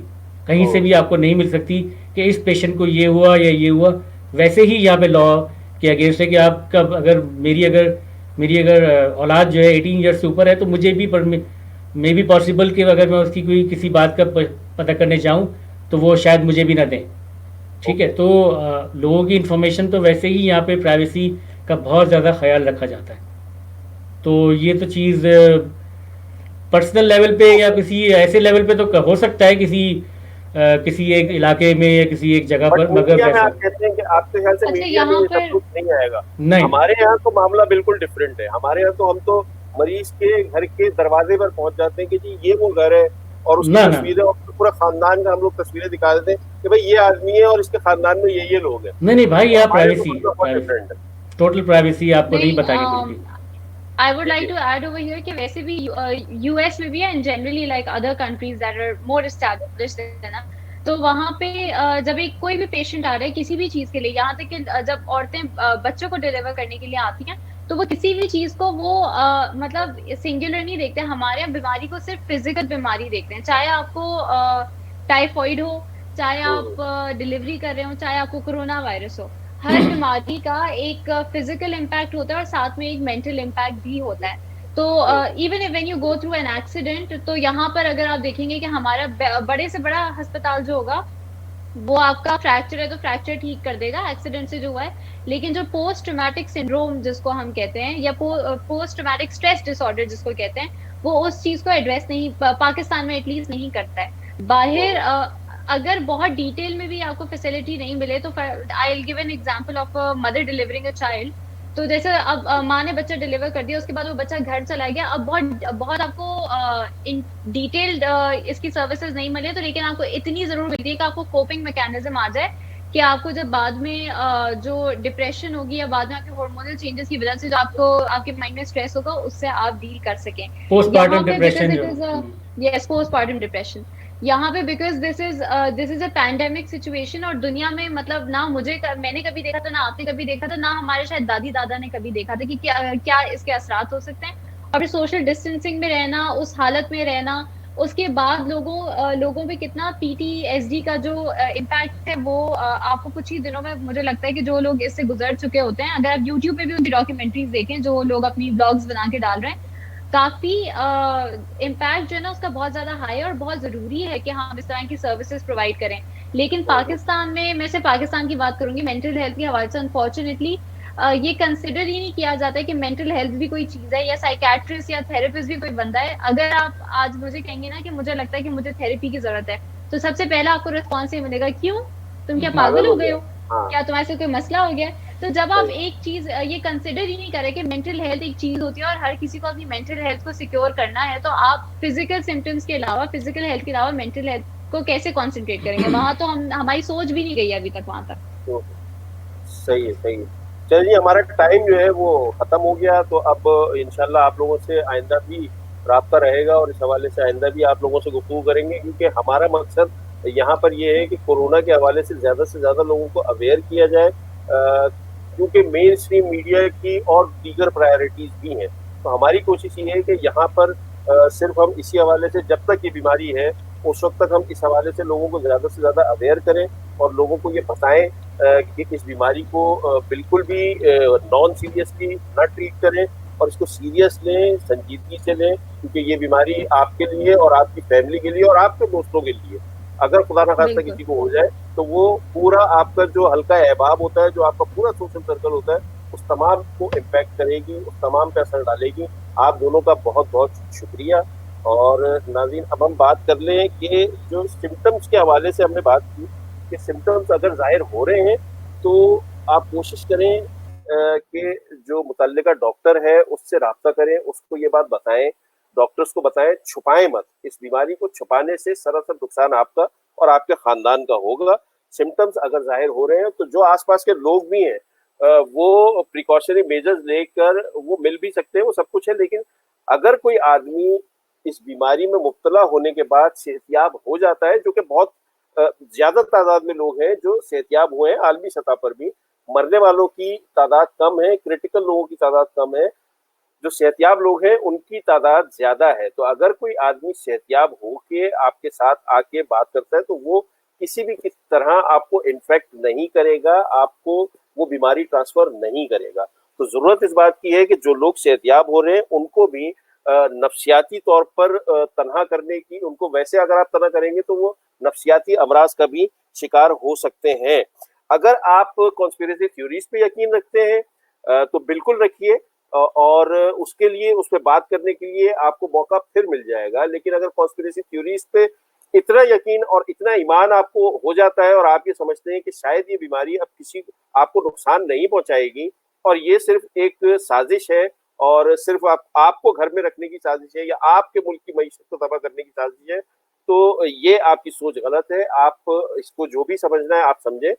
कहीं से भी आपको नहीं मिल सकती कि इस पेशेंट को ये हुआ या ये हुआ। वैसे ही यहाँ पे लॉ के अगेंस्ट है कि आपका अगर मेरी अगर औलाद जो है 18 ईयर्स से ऊपर है तो मुझे भी मे भी पॉसिबल कि अगर मैं उसकी कोई किसी बात का पता करने जाऊँ तो वो शायद मुझे भी ना दें, ठीक है। तो लोगों की इन्फॉर्मेशन तो वैसे ही यहाँ पे प्राइवेसी का बहुत ज़्यादा ख्याल रखा जाता है। तो ये तो चीज़ पर्सनल लेवल पे या किसी ऐसे लेवल पे तो हो सकता है किसी एक इलाके में या किसी एक जगह पर, मगर में आप कहते हैं कि आपके ख्याल से मीडिया में ये सब कुछ नहीं आएगा। नहीं, हमारे यहाँ तो मामला बिल्कुल डिफरेंट है। हमारे यहाँ तो हम तो मरीज के घर के दरवाजे पर पहुंच जाते हैं कि जी ये वो घर है और उसकी तस्वीरें और पूरा खानदान का हम लोग तस्वीरें दिखा देते हैं कि भाई ये आदमी है और इसके खानदान में ये लोग हैं। नहीं भाई, यहाँ प्राइवेसी टोटल प्राइवेसी आपको नहीं बताएगी। I would like to add over here कि वैसे भी US में भी है and generally like other countries that are more established है ना, तो वहाँ पे जब एक कोई भी पेशेंट आ रहा है किसी भी चीज़ के लिए, यहाँ तक कि जब औरतें बच्चों को डिलीवर करने के लिए आती हैं तो वो किसी भी चीज़ को वो मतलब सिंगुलर नहीं देखते। हमारे यहाँ बीमारी को सिर्फ फिजिकल बीमारी देखते हैं, चाहे आपको टाइफॉइड हो, चाहे आप डिलीवरी कर रहे हो, चाहे आपको कोरोना वायरस हो। हर बीमारी का एक फिजिकल इम्पैक्ट होता है और साथ में एक मेंटल इम्पैक्ट भी होता है। तो even when you go through an accident, तो यहाँ पर अगर आप देखेंगे कि हमारा बड़े से बड़ा अस्पताल जो होगा वो आपका फ्रैक्चर है तो फ्रैक्चर ठीक कर देगा एक्सीडेंट से जो हुआ है, लेकिन जो पोस्ट ट्रॉमेटिक सिंड्रोम जिसको हम कहते हैं या पोस्ट ट्रॉमेटिक स्ट्रेस डिसऑर्डर जिसको कहते हैं, वो उस चीज को एड्रेस नहीं पाकिस्तान में एटलीस्ट नहीं करता है। बाहर अगर बहुत डिटेल में भी आपको फैसिलिटी नहीं मिले तो I will give an example of a mother delivering a child. तो जैसे अब माँ ने बच्चा डिलीवर कर दिया, उसके बाद वो बच्चा घर चला गया, अब बहुत आपको इन डिटेल्ड इसकी सर्विसेज नहीं मिले तो लेकिन आपको इतनी जरूर मिलती है कि आपको कोपिंग मैकेनिज्म आ जाए कि आपको जब बाद में जो डिप्रेशन होगी या बाद में आपके हार्मोनल चेंजेस की वजह से जो आपको आपके माइंड में स्ट्रेस होगा उससे आप डील कर सकें। Postmortem depression, yes, postmortem depression यहाँ पे because this is a pandemic situation और दुनिया में मतलब ना मैंने कभी देखा था, ना आपने कभी देखा था, ना हमारे शायद दादी दादा ने कभी देखा था कि क्या इसके असरात हो सकते हैं। और फिर सोशल डिस्टेंसिंग में रहना, उस हालत में रहना, उसके बाद लोगों पे कितना PTSD का जो इम्पैक्ट है वो आपको कुछ ही दिनों में मुझे लगता है कि जो लोग इससे गुजर चुके होते हैं, अगर आप यूट्यूब पे भी उनकी डॉक्यूमेंट्रीज देखें जो लोग अपनी ब्लॉग्स बना के डाल रहे हैं, काफी इम्पैक्ट जो है ना उसका बहुत ज्यादा हाई है और बहुत जरूरी है कि हम इस तरह की सर्विसेज प्रोवाइड करें। लेकिन पाकिस्तान में, मैं सिर्फ पाकिस्तान की बात करूंगी, मेंटल हेल्थ के हवाले से अनफॉर्चुनेटली ये कंसिडर ही नहीं किया जाता है कि मेंटल हेल्थ भी कोई चीज है या साइकेट्रिस्ट या थेरेपिस्ट भी कोई बंदा है। अगर आप आज मुझे कहेंगे ना कि मुझे लगता है कि मुझे थेरेपी की जरूरत है, तो सबसे पहला आपको रिस्पॉन्स ये मिलेगा, क्यों, तुम क्या पागल हो गए हो, क्या तुम्हारे से कोई मसला हो गया। तो जब आप एक चीज ये कंसिडर ही नहीं करें कि मेंटल हेल्थ एक चीज होती है और हर किसी को अपनी मेंटल हेल्थ को सिक्योर करना है, तो आप फिजिकल सिम्टम्स के अलावा, फिजिकल हेल्थ के अलावा मेंटल हेल्थ को कैसे कॉन्सेंट्रेट करेंगे। वहां तो हमारी सोच भी नहीं गई अभी तक वहां तक। सही है, सही है। चलिए, हमारा टाइम जो है वो खत्म हो गया, तो अब इंशाल्लाह आप लोगों से आइंदा भी राब्ता रहेगा और इस हवाले से आइंदा भी आप लोगों से गुफ्तगू करेंगे, क्योंकि हमारा मकसद यहाँ पर ये है कि कोरोना के हवाले से ज़्यादा लोगों को अवेयर किया जाए, क्योंकि मेन स्ट्रीम मीडिया की और दीगर प्रायोरिटीज़ भी हैं। तो हमारी कोशिश ये है कि यहाँ पर सिर्फ हम इसी हवाले से, जब तक ये बीमारी है उस वक्त तक हम इस हवाले से लोगों को ज़्यादा से ज़्यादा अवेयर करें और लोगों को ये बताएं कि इस बीमारी को बिल्कुल भी नॉन सीरियसली ना ट्रीट करें और इसको सीरियस लें, संजीदगी से लें, क्योंकि ये बीमारी आपके लिए और आपकी फैमिली के लिए और आपके दोस्तों के लिए, अगर खुदा न खास्ता किसी को हो जाए तो वो पूरा आपका जो हल्का अहबाब होता है, जो आपका पूरा सोशल सर्कल होता है, उस तमाम को इम्पैक्ट करेगी, उस तमाम पे असर डालेगी। आप दोनों का बहुत बहुत शुक्रिया। और नाज़रीन, अब हम बात कर लें कि जो सिम्टम्स के हवाले से हमने बात की कि सिम्टम्स अगर जाहिर हो रहे हैं तो आप कोशिश करें कि जो मुतल्लिका डॉक्टर है उससे राब्ता करें, उसको ये बात बताएं, डॉक्टर्स को बताएं, छुपाएं मत। इस बीमारी को छुपाने से सरासर नुकसान आपका और आपके खानदान का होगा। सिम्टम्स अगर जाहिर हो रहे हैं तो जो आसपास के लोग भी हैं वो प्रिकॉशनरी मेजर्स लेकर वो मिल भी सकते हैं, वो सब कुछ है, लेकिन अगर कोई आदमी इस बीमारी में मुब्तला होने के बाद सेहतियाब हो जाता है, जो कि बहुत ज्यादा तादाद में लोग हैं जो सेहतियाब हुए हैं, आलमी सतह पर भी मरने वालों की तादाद कम है, क्रिटिकल लोगों की तादाद कम है, जो सेहतियाब लोग हैं उनकी तादाद ज्यादा है। तो अगर कोई आदमी सेहतियाब होके आपके साथ आके बात करता है तो वो किसी भी किस तरह आपको इन्फेक्ट नहीं करेगा, आपको वो बीमारी ट्रांसफर नहीं करेगा। तो जरूरत इस बात की है कि जो लोग सेहतियाब हो रहे हैं उनको भी नफ्सियाती तौर पर तनहा करने की, उनको वैसे अगर आप तनहा करेंगे तो वो नफ्सियाती अमराज का भी शिकार हो सकते हैं। अगर आप कॉन्स्पिरेसी थ्योरीज पे यकीन रखते हैं तो बिल्कुल रखिए, और उसके लिए उस पर बात करने के लिए आपको मौका फिर मिल जाएगा। लेकिन अगर कॉन्स्पिरेसी थ्योरीज पे इतना यकीन और इतना ईमान आपको हो जाता है और आप ये समझते हैं कि शायद ये बीमारी अब किसी आपको नुकसान नहीं पहुंचाएगी और ये सिर्फ एक साजिश है और सिर्फ आपको घर में रखने की साजिश है या आपके मुल्क की मईशत को तबाह करने की साजिश है, तो ये आपकी सोच गलत है। आप इसको जो भी समझना है आप समझें,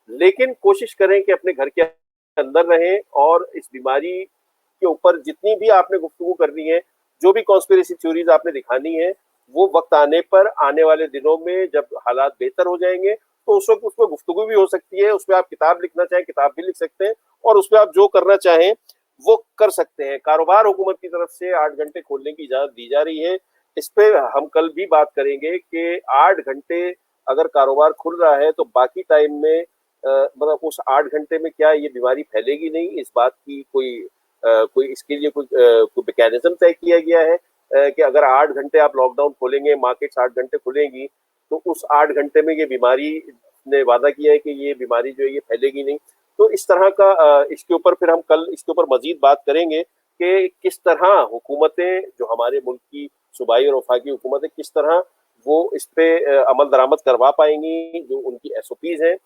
लेकिन कोशिश करें कि अपने घर के अंदर रहें और इस बीमारी के ऊपर जितनी भी आपने गुफ्तगू करनी है, जो भी कॉन्स्पिरेसी थ्योरीज आपने दिखानी है, वो वक्त आने पर, आने वाले दिनों में जब हालात बेहतर हो जाएंगे तो उस वक्त उस पर गुफ्तगू भी हो सकती है, उस पर आप किताब लिखना चाहें किताब भी लिख सकते हैं और उस पर आप जो करना चाहें वो कर सकते हैं। कारोबार हुकूमत की तरफ से 8 घंटे खोलने की इजाजत दी जा रही है, इस पे हम कल भी बात करेंगे कि 8 घंटे अगर कारोबार खुल रहा है तो बाकी टाइम में मतलब उस 8 घंटे में क्या ये बीमारी फैलेगी नहीं, इस बात की कोई इसके लिए कोई मैकेनिज्म तय किया गया है कि अगर 8 घंटे आप लॉकडाउन खोलेंगे, मार्केट्स 8 घंटे खुलेंगी तो उस 8 घंटे में ये बीमारी ने वादा किया है कि ये बीमारी जो है ये फैलेगी नहीं। तो इस तरह का इसके ऊपर फिर हम कल इसके ऊपर मजीद बात करेंगे कि किस तरह हुकूमतें, जो हमारे मुल्क की सूबाई और वफाकी हुकूमतें, किस तरह वो इस पे अमल दरामद करवा पाएंगी, जो उनकी SOPs हैं।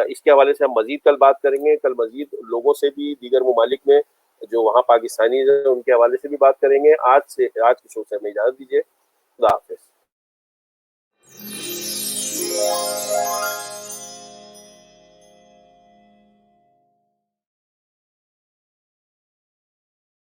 इसके हवाले से हम मजीद कल बात करेंगे। कल मजीद लोगों से भी दीगर ममालिक में जो वहाँ पाकिस्तानी हैं उनके हवाले से भी बात करेंगे। आज के शो से हमें इजाज़त दीजिए। खुदा हाफिज़।